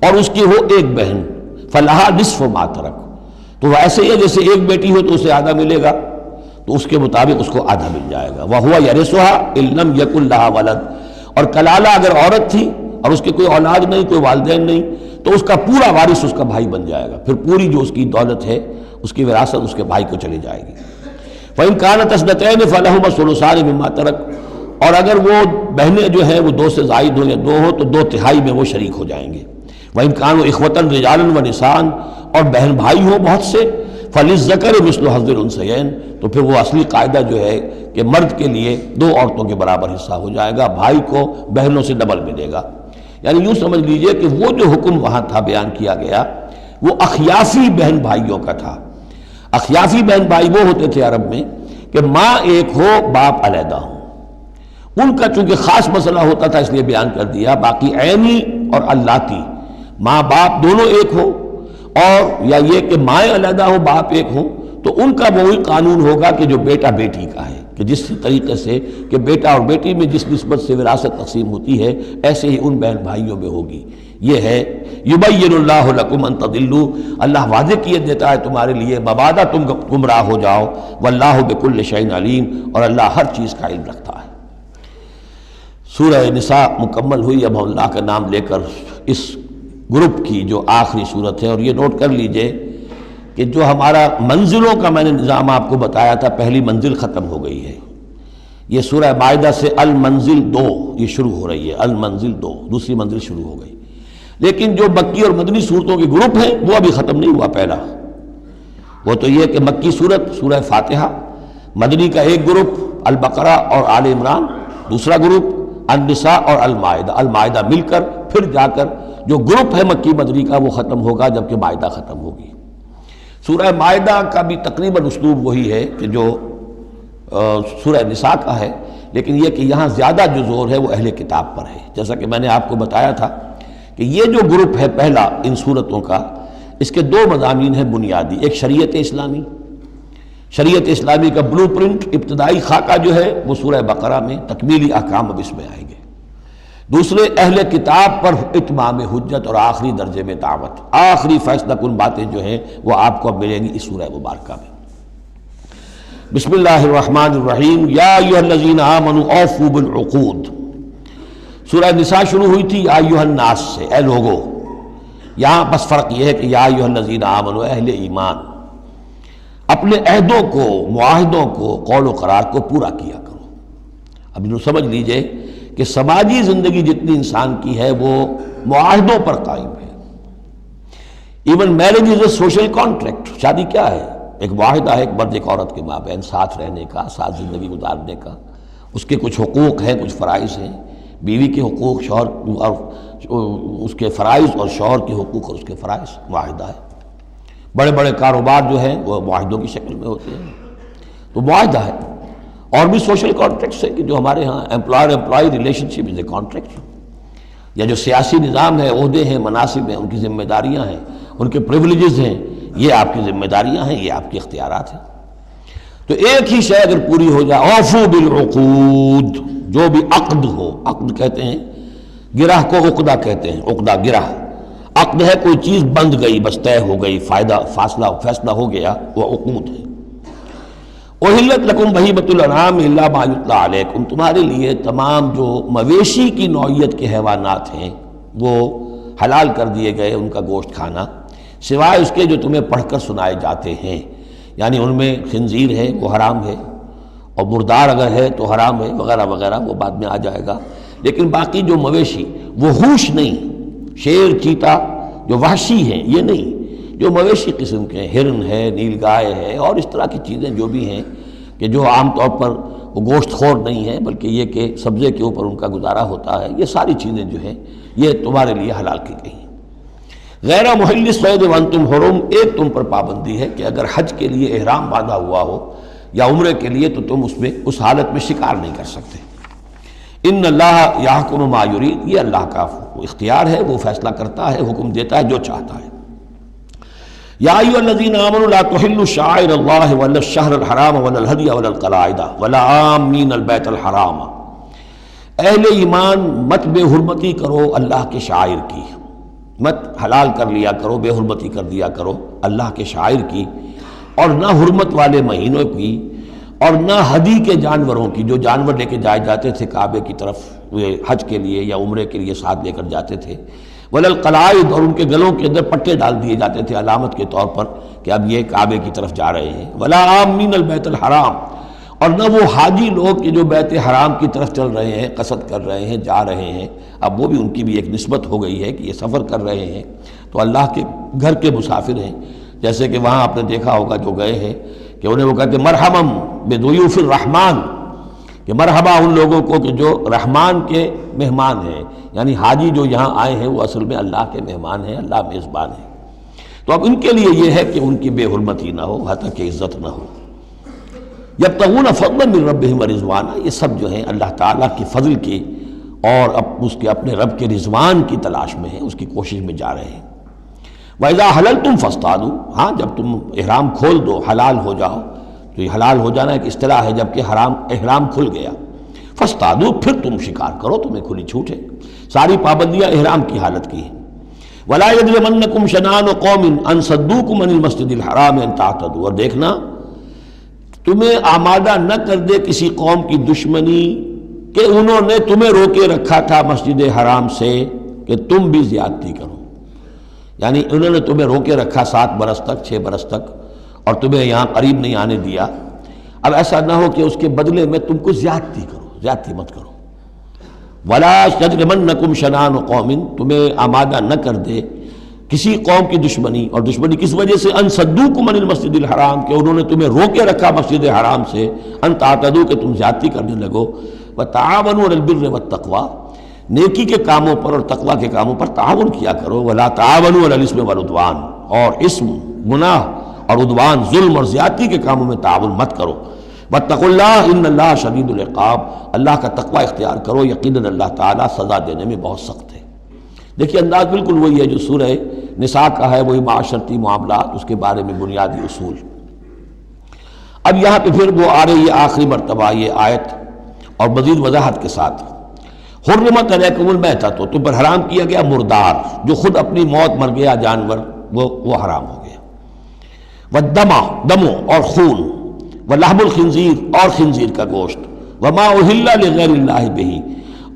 اور اس کی ہو ایک بہن، فلہا نصف ما ترک، تو ایسے ہی جیسے ایک بیٹی ہو تو اسے آدھا ملے گا، تو اس کے مطابق اس کو آدھا مل جائے گا۔ وَهُوَ يَرِثُهَا إِن لَّمْ يَكُن لَّهَا وَلَدٌ، اور کلالہ اگر عورت تھی اور اس کے کوئی اولاد نہیں، کوئی والدین نہیں، تو اس کا پورا وارث اس کا بھائی بن جائے گا، پھر پوری جو اس کی دولت ہے، اس کی وراثت اس کے بھائی کو چلی جائے گی۔ فَإِن كَانَتْ اثْنَتَيْنِ فَلَهُمَا الثُّلُثَانِ مِمَّا تَرَكَ، اور اگر وہ بہنیں جو ہیں وہ 2 سے زائد ہوں یا 2 ہوں تو 2/3 میں وہ شریک ہو جائیں گے۔ وَإِن كَانُوا إِخْوَةً رِجَالًا وَنِسَاءً، اور بہن بھائی ہوں بہت سے، فَلِلذَّكَرِ مِثْلُ حَظِّ الْأُنثَيَيْنِ، تو پھر وہ اصلی قاعدہ جو ہے کہ مرد کے لیے 2 عورتوں کے برابر حصہ ہو جائے گا، بھائی کو بہنوں سے ڈبل ملے گا۔ یعنی یوں سمجھ لیجئے کہ وہ جو حکم وہاں تھا بیان کیا گیا وہ اخیافی بہن بھائیوں کا تھا۔ اخیافی بہن بھائی وہ ہوتے تھے عرب میں کہ ماں ایک ہو باپ علیحدہ ہو، ان کا چونکہ خاص مسئلہ ہوتا تھا اس لیے بیان کر دیا۔ باقی عینی اور اللاتی، ماں باپ دونوں ایک ہو، اور یا یہ کہ مائیں علیحدہ ہو باپ ایک ہوں، تو ان کا وہی قانون ہوگا کہ جو بیٹا بیٹی کا ہے، کہ جس طریقے سے کہ بیٹا اور بیٹی میں جس نسبت سے وراثت تقسیم ہوتی ہے ایسے ہی ان بہن بھائیوں میں ہوگی۔ یہ ہے یبین اللہ لکم ان تضلوا، اللہ واضح کیے دیتا ہے تمہارے لیے مبادا تم گمراہ ہو جاؤ، واللہ بکل شیء علیم، اور اللہ ہر چیز کا علم رکھتا ہے۔ سورہ نساء مکمل ہوئی، اب اللہ کا نام لے کر اس گروپ کی جو آخری صورت ہے، اور یہ نوٹ کر لیجئے کہ جو ہمارا منزلوں کا میں نے نظام آپ کو بتایا تھا، پہلی منزل ختم ہو گئی ہے۔ یہ سورہ مائدہ سے المنزل 2 یہ شروع ہو رہی ہے، المنزل 2 دوسری منزل شروع ہو گئی۔ لیکن جو مکی اور مدنی صورتوں کے گروپ ہیں وہ ابھی ختم نہیں ہوا۔ پہلا وہ تو یہ کہ مکی صورت سورہ فاتحہ، مدنی کا ایک گروپ البقرہ اور آل عمران، دوسرا گروپ النساء اور المائدہ، المائدہ مل کر پھر جا کر جو گروپ ہے مکی مدنی کا وہ ختم ہوگا جبکہ مائدہ ختم ہوگی۔ سورہ مائدہ کا بھی تقریباً اسلوب وہی ہے کہ جو سورہ نساء کا ہے، لیکن یہ کہ یہاں زیادہ جو زور ہے وہ اہل کتاب پر ہے۔ جیسا کہ میں نے آپ کو بتایا تھا کہ یہ جو گروپ ہے پہلا ان صورتوں کا، اس کے 2 مضامین ہیں بنیادی، ایک شریعت اسلامی، شریعت اسلامی کا بلو پرنٹ ابتدائی خاکہ جو ہے وہ سورہ بقرہ میں، تکمیلی احکام اب اس میں آئیں گے۔ دوسرے اہل کتاب پر اتمام حجت اور آخری درجے میں دعوت، آخری فیصلہ کن باتیں جو ہیں وہ آپ کو اب ملیں گی اس سورہ مبارکہ میں۔ بسم اللہ الرحمن الرحیم، یا ایھا الذین آمنوا اوفوا بالعقود۔ سورہ نساء شروع ہوئی تھی یا ایھا الناس سے، اے لوگو۔ یہاں بس فرق یہ ہے کہ یا ایھا الذین آمنوا، اہل ایمان، اپنے عہدوں کو، معاہدوں کو، قول و قرار کو پورا کیا کرو۔ اب انہوں سمجھ لیجئے کہ سماجی زندگی جتنی انسان کی ہے وہ معاہدوں پر قائم ہے۔ Even marriage is a social contract, شادی کیا ہے؟ ایک معاہدہ ہے ایک مرد ایک عورت کے مابین ساتھ رہنے کا، ساتھ زندگی گزارنے کا۔ اس کے کچھ حقوق ہیں، کچھ فرائض ہیں، بیوی کے حقوق، شوہر اور اس کے فرائض، اور شوہر کے حقوق اور اس کے فرائض، معاہدہ ہے۔ بڑے بڑے کاروبار جو ہیں وہ معاہدوں کی شکل میں ہوتے ہیں، تو معاہدہ ہے۔ اور بھی سوشل کانٹریکٹس ہیں کہ جو ہمارے ہاں employer employee relationship is a contract, یا جو سیاسی نظام ہے، عہدے ہیں، مناصب ہیں، ان کی ذمہ داریاں ہیں، ان کے پریویلیجز ہیں، یہ آپ کی ذمہ داریاں ہیں، یہ آپ کے اختیارات ہیں۔ تو ایک ہی شے اگر پوری ہو جائے، اوفوا بالعقود، جو بھی عقد ہو، عقد کہتے ہیں گرہ کو، عقدہ کہتے ہیں، عقدہ گرہ، عقد ہے کوئی چیز بند گئی، بس طے ہو گئی، فیصلہ ہو گیا، وہ عقود ہے۔ احلت لکم بہیمۃ الانعام الا ما یتلی علیکم، تمہارے لیے تمام جو مویشی کی نوعیت کے حیوانات ہیں وہ حلال کر دیے گئے، ان کا گوشت کھانا، سوائے اس کے جو تمہیں پڑھ کر سنائے جاتے ہیں، یعنی ان میں خنزیر ہے وہ حرام ہے، اور مردار اگر ہے تو حرام ہے، وغیرہ وغیرہ، وہ بعد میں آ جائے گا۔ لیکن باقی جو مویشی وہ ہوش نہیں، شیر چیتا جو وحشی ہیں یہ نہیں، جو مویشی قسم کے، ہرن ہے، نیل گائے ہے، اور اس طرح کی چیزیں جو بھی ہیں کہ جو عام طور پر وہ گوشت خور نہیں ہیں بلکہ یہ کہ سبزے کے اوپر ان کا گزارا ہوتا ہے، یہ ساری چیزیں جو ہیں یہ تمہارے لیے حلال کی گئی ہیں۔ غیر محل الصید وانتم حرم، ایک تم پر پابندی ہے کہ اگر حج کے لیے احرام باندھا ہوا ہو یا عمرے کے لیے تو تم اس میں اس حالت میں شکار نہیں کر سکتے۔ ان اللہ یحکم ما یرید، یہ اللہ کا اختیار ہے، وہ فیصلہ کرتا ہے، حکم دیتا ہے جو چاہتا ہے۔ یا ایھا الذین آمنوا لا تحلوا شعائر اللہ ولا الشہر الحرام ولا الہدی ولا القلائد ولا عامین البیت الحرام، اہل ایمان مت بے حرمتی کرو اللہ کے شعائر کی، مت حلال کر لیا کرو، بے حرمتی کر دیا کرو اللہ کے شعائر کی، اور نہ حرمت والے مہینوں کی، اور نہ ہدی کے جانوروں کی، جو جانور لے کے جائے جاتے تھے کعبے کی طرف حج کے لیے یا عمرے کے لیے ساتھ لے کر جاتے تھے، ولا القلائد، اور ان کے گلوں کے اندر پٹے ڈال دیے جاتے تھے علامت کے طور پر کہ اب یہ کعبے کی طرف جا رہے ہیں، ولا عامین البیت الحرام، اور نہ وہ حاجی لوگ کہ جو بیت حرام کی طرف چل رہے ہیں، قصد کر رہے ہیں، جا رہے ہیں، اب وہ بھی ان کی بھی ایک نسبت ہو گئی ہے کہ یہ سفر کر رہے ہیں تو اللہ کے گھر کے مسافر ہیں۔ جیسے کہ وہاں آپ نے دیکھا ہوگا جو گئے ہیں کہ انہیں وہ کہتے ہیں مرحبا بضیوف الرحمن، کہ مرحبا ان لوگوں کو کہ جو رحمان کے مہمان ہیں، یعنی حاجی جو یہاں آئے ہیں وہ اصل میں اللہ کے مہمان ہیں، اللہ میزبان ہے۔ تو اب ان کے لیے یہ ہے کہ ان کی بے حرمتی نہ ہو، حتیٰ کہ عزت نہ ہو۔ یبتغون فضلا من ربہم ورضوانا، یہ سب جو ہیں اللہ تعالیٰ کی فضل کی اور اس کے اپنے رب کے رضوان کی تلاش میں ہیں، اس کی کوشش میں جا رہے ہیں۔ وَإِذَا حَلَلْتُمْ فَاصْطَادُوا، ہاں جب تم احرام کھول دو، حلال ہو جاؤ، تو یہ حلال ہو جانا ایک اصطلاح ہے جب کہ احرام کھل گیا، فَاصْطَادُوا، پھر تم شکار کرو، تمہیں کھلی چھوٹ ہے، ساری پابندیاں احرام کی حالت کی ہیں۔ وَلَا يَجْرِمَنَّكُمْ شَنَآنُ قَوْمٍ أَن صَدُّوكُمْ عَنِ الْمَسْجِدِ الْحَرَامِ أَن تَعْتَدُوا، اور دیکھنا تمہیں آمادہ نہ کر دے کسی قوم کی دشمنی کہ انہوں نے تمہیں روکے رکھا تھا مسجد حرام سے کہ تم بھی زیادتی کرو، یعنی انہوں نے تمہیں روکے رکھا 7 برس تک 6 برس تک اور تمہیں یہاں قریب نہیں آنے دیا، اب ایسا نہ ہو کہ اس کے بدلے میں تم کو زیادتی کرو، زیادتی مت کرو۔ وَلَا يَجْرِمَنَّكُمْ شَنَآنُ قَوْمٍ، تمہیں آمادہ نہ کر دے کسی قوم کی دشمنی، اور دشمنی کس وجہ سے؟ ان صدوکم عن المسجد الحرام، کہ انہوں نے تمہیں روکے رکھا مسجد حرام سے، ان تعتدوا، کہ تم زیادتی کرنے لگو، وَتَعَاوَنُوا عَلَى الْبِرِّ وَالتَّقْوَىٰ، نیکی کے کاموں پر اور تقوی کے کاموں پر تعاون کیا کرو، وَلَا تَعَاوَنُوا عَلَى الْإِثْمِ وَالْعُدْوَانِ، اور اسم، گناہ اور عدوان، ظلم اور زیادتی کے کاموں میں تعاون مت کرو، وَاتَّقُوا اللَّهَ إِنَّ اللَّهَ شَدِيدُ الْعِقَابِ، اللہ کا تقوی اختیار کرو، یقیناً اللہ تعالیٰ سزا دینے میں بہت سخت ہے۔ دیکھیے انداز بالکل وہی ہے جو سورہ نساء کا ہے، وہی معاشرتی معاملات، اس کے بارے میں بنیادی اصول۔ اب یہاں پہ پھر وہ آ رہی ہے آخری مرتبہ یہ آیت، اور مزید وضاحت کے ساتھ، حرمت علیکم المیتۃ، تم پر حرام کیا گیا مردار، جو خود اپنی موت مر گیا جانور، وہ حرام ہو گیا، والدم، دم اور خون، ولحم الخنزیر، اور خنزیر کا گوشت، وما اہل لغیر اللہ بہ،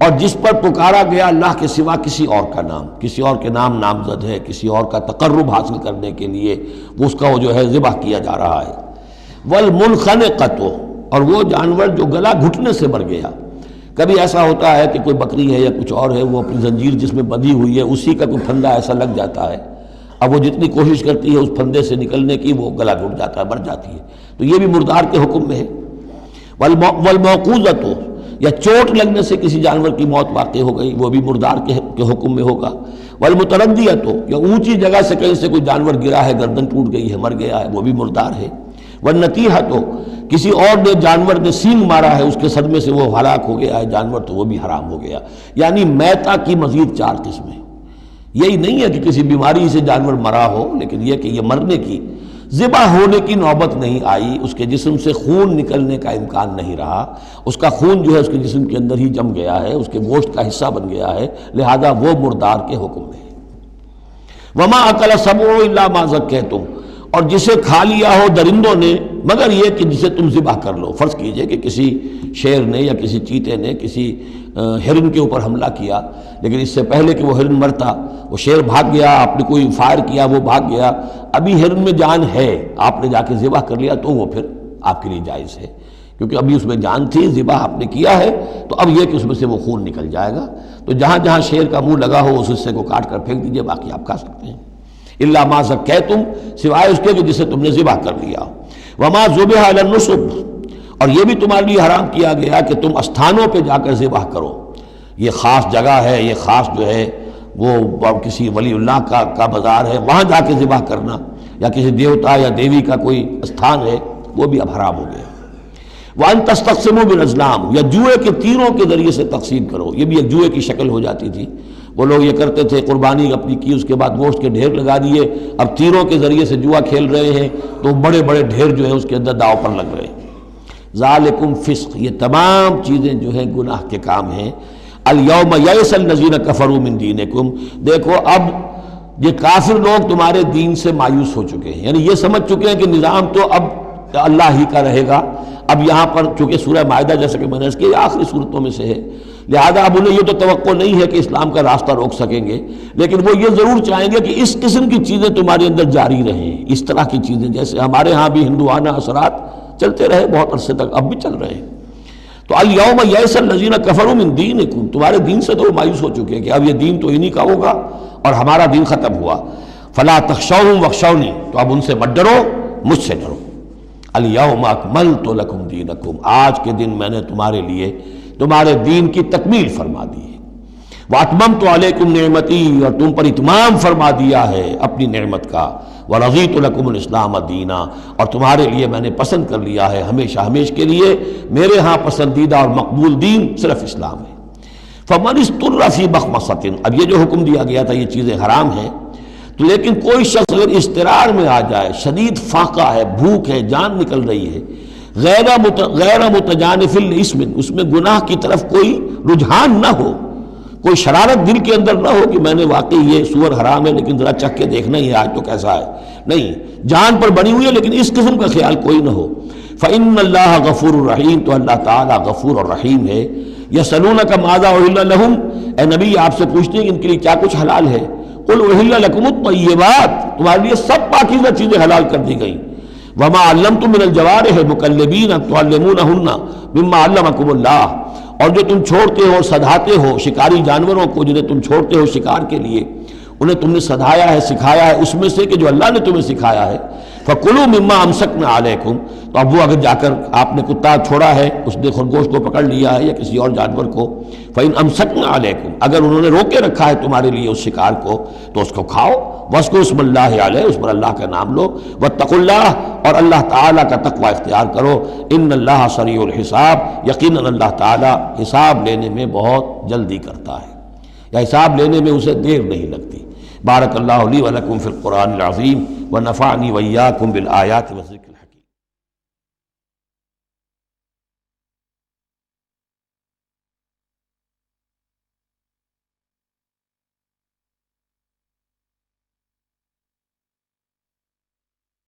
اور جس پر پکارا گیا اللہ کے سوا کسی اور کا نام، کسی اور کے نام نامزد ہے، کسی اور کا تقرب حاصل کرنے کے لیے وہ اس کا وہ جو ہے ذبح کیا جا رہا ہے، والمنخنقۃ، اور وہ جانور جو گلا گھٹنے سے مر گیا۔ کبھی ایسا ہوتا ہے کہ کوئی بکری ہے یا کچھ اور ہے، وہ اپنی زنجیر جس میں بندھی ہوئی ہے اسی کا کوئی پھندا ایسا لگ جاتا ہے، اب وہ جتنی کوشش کرتی ہے اس پھندے سے نکلنے کی، وہ گلا گھٹ جاتا ہے، مر جاتی ہے، تو یہ بھی مردار کے حکم میں ہے۔ والموقوذۃ، یا چوٹ لگنے سے کسی جانور کی موت واقع ہو گئی، وہ بھی مردار کے حکم میں ہوگا۔ والمتردیۃ، یا اونچی جگہ سے کہیں سے کوئی جانور گرا ہے، گردن ٹوٹ گئی ہے، مر گیا ہے، وہ بھی مردار ہے۔ والنطیحۃ، کسی اور نے جانور نے سینگ مارا ہے، اس کے صدمے سے وہ ہلاک ہو گیا ہے جانور، تو وہ بھی حرام ہو گیا۔ یعنی میتہ کی مزید 4 قسمیں، یہی نہیں ہے کہ کسی بیماری سے جانور مرا ہو، لیکن یہ کہ یہ مرنے کی، ذبح ہونے کی نوبت نہیں آئی، اس کے جسم سے خون نکلنے کا امکان نہیں رہا، اس کا خون جو ہے اس کے جسم کے اندر ہی جم گیا ہے، اس کے گوشت کا حصہ بن گیا ہے، لہذا وہ مردار کے حکم میں ہے۔ وما اکل السبع الا ما ذکیتم، اور جسے کھا لیا ہو درندوں نے مگر یہ کہ جسے تم ذبح کر لو۔ فرض کیجئے کہ کسی شیر نے یا کسی چیتے نے کسی ہرن کے اوپر حملہ کیا، لیکن اس سے پہلے کہ وہ ہرن مرتا وہ شیر بھاگ گیا، آپ نے کوئی فائر کیا وہ بھاگ گیا، ابھی ہرن میں جان ہے، آپ نے جا کے ذبح کر لیا، تو وہ پھر آپ کے لیے جائز ہے، کیونکہ ابھی اس میں جان تھی، ذبح آپ نے کیا ہے، تو اب یہ کہ اس میں سے وہ خون نکل جائے گا، تو جہاں جہاں شیر کا منہ لگا ہو اس حصے کو کاٹ کر پھینک دیجئے، باقی آپ کھا سکتے ہیں۔ الا ما ذکیتم، سوائے اس کے کہ جسے تم نے ذبح کر لیا۔ وما ذبح علی النصب، اور یہ بھی تمہارے لیے حرام کیا گیا کہ تم استھانوں پہ جا کر ذبح کرو، یہ خاص جگہ ہے، یہ خاص جو ہے وہ کسی ولی اللہ کا بازار ہے، وہاں جا کے ذبح کرنا، یا کسی دیوتا یا دیوی کا کوئی استھان ہے، وہ بھی اب حرام ہو گیا۔ وَأَن تَسْتَقْسِمُوا بِالْأَزْلَامِ، یا جوئے کے تیروں کے ذریعے سے تقسیم کرو، یہ بھی ایک جوئے کی شکل ہو جاتی تھی، وہ لوگ یہ کرتے تھے، قربانی اپنی کی، اس کے بعد گوشت کے ڈھیر لگا دیے، اب تیروں کے ذریعے سے جوا کھیل رہے ہیں، تو بڑے بڑے ڈھیر جو ہے اس کے اندر داؤ پر لگ رہے ہیں۔ ذالکم فسق، یہ تمام چیزیں جو ہیں گناہ کے کام ہیں۔ الیوم یئس الذین کفروا من دینکم، دیکھو اب یہ کافر لوگ تمہارے دین سے مایوس ہو چکے ہیں، یعنی یہ سمجھ چکے ہیں کہ نظام تو اب اللہ ہی کا رہے گا۔ اب یہاں پر چونکہ سورہ مائدہ جیسا کہ میں نے اس کی آخری صورتوں میں سے ہے، لہذا اب انہیں یہ تو توقع نہیں ہے کہ اسلام کا راستہ روک سکیں گے، لیکن وہ یہ ضرور چاہیں گے کہ اس قسم کی چیزیں تمہارے اندر جاری رہیں، اس طرح کی چیزیں جیسے ہمارے ہاں بھی ہندوانہ اثرات چلتے رہے بہت عرصے تک، اب بھی چل رہے ہیں۔ تو الیوم یئس الذین کفروا من دینکم، تمہارے دین سے تو وہ مایوس ہو چکے ہیں کہ اب یہ دین تو انہی کا ہوگا اور ہمارا دین ختم ہوا۔ فلا تخشوہم واخشونی، تو اب ان سے مت ڈرو، مجھ سے ڈرو۔ الیوم اکملت لکم دینکم، آج کے دن میں نے تمہارے لیے تمہارے دین کی تکمیل فرما دی ہے۔ واتممت علیکم نعمتی، اور تم پر اتمام فرما دیا ہے اپنی نعمت کا۔ ورضیت لکم الاسلام دینا، اور تمہارے لیے میں نے پسند کر لیا ہے ہمیشہ ہمیش کے لیے میرے ہاں پسندیدہ اور مقبول دین صرف اسلام ہے۔ فمن اضطر فی مخمصۃ، اب یہ جو حکم دیا گیا تھا یہ چیزیں حرام ہیں، تو لیکن کوئی شخص اگر اضطرار میں آ جائے، شدید فاقہ ہے، بھوک ہے، جان نکل رہی ہے، غیر متجانف لاسم، اس میں گناہ کی طرف کوئی رجحان نہ ہو، کوئی شرارت دل کے اندر نہ ہو کہ میں نے واقعی یہ سور حرام ہے لیکن ذرا چکھ کے دیکھنا ہی ہے آج تو کیسا ہے، نہیں، جان پر بنی ہوئی ہے لیکن اس قسم کا خیال کوئی نہ ہو۔ فإن اللہ غفور الرحیم، تو اللہ تعالیٰ غفور اور رحیم ہے۔ یسألونک ماذا أحل لهم، اے نبی آپ سے پوچھتے ہیں کہ ان کے لیے کیا کچھ حلال ہے، قل احل لکم الطیبات، تمہارے لیے سب پاکیزہ چیزیں حلال کر دی گئیں. وما علمتم من الجوارح مکلبین تعلمونہن مما علمکم اللہ، اور جو تم چھوڑتے ہو سدھاتے ہو شکاری جانوروں کو، جنہیں تم چھوڑتے ہو شکار کے لیے، انہیں تم نے سدھایا ہے سکھایا ہے اس میں سے کہ جو اللہ نے تمہیں سکھایا ہے. فَكُلُوا مِمَّا أَمْسَكْنَا عَلَيْكُمْ، تو اب وہ اگر جا کر آپ نے کتا چھوڑا ہے، اس نے خرگوش کو پکڑ لیا ہے یا کسی اور جانور کو، فَإِنْ أَمْسَكْنَا عَلَيْكُمْ، اگر انہوں نے روکے رکھا ہے تمہارے لیے اس شکار کو تو اس کو کھاؤ. وَاذْكُرُوا اسْمَ اللَّهِ عَلَيْهِ، اس پر اللہ کا نام لو. وَاتَّقُوا اللَّهَ، اور اللہ تعالیٰ کا تقوی اختیار کرو. إِنَّ اللَّهَ سَرِيعُ الْحِسَابِ، یقیناً اللہ تعالیٰ حساب لینے میں بہت جلدی کرتا ہے، یا حساب لینے میں اسے دیر نہیں لگتی. بارک اللہ لی و لکم فی القرآن العظیم ونفعنی وإیاکم بالآیات والذکر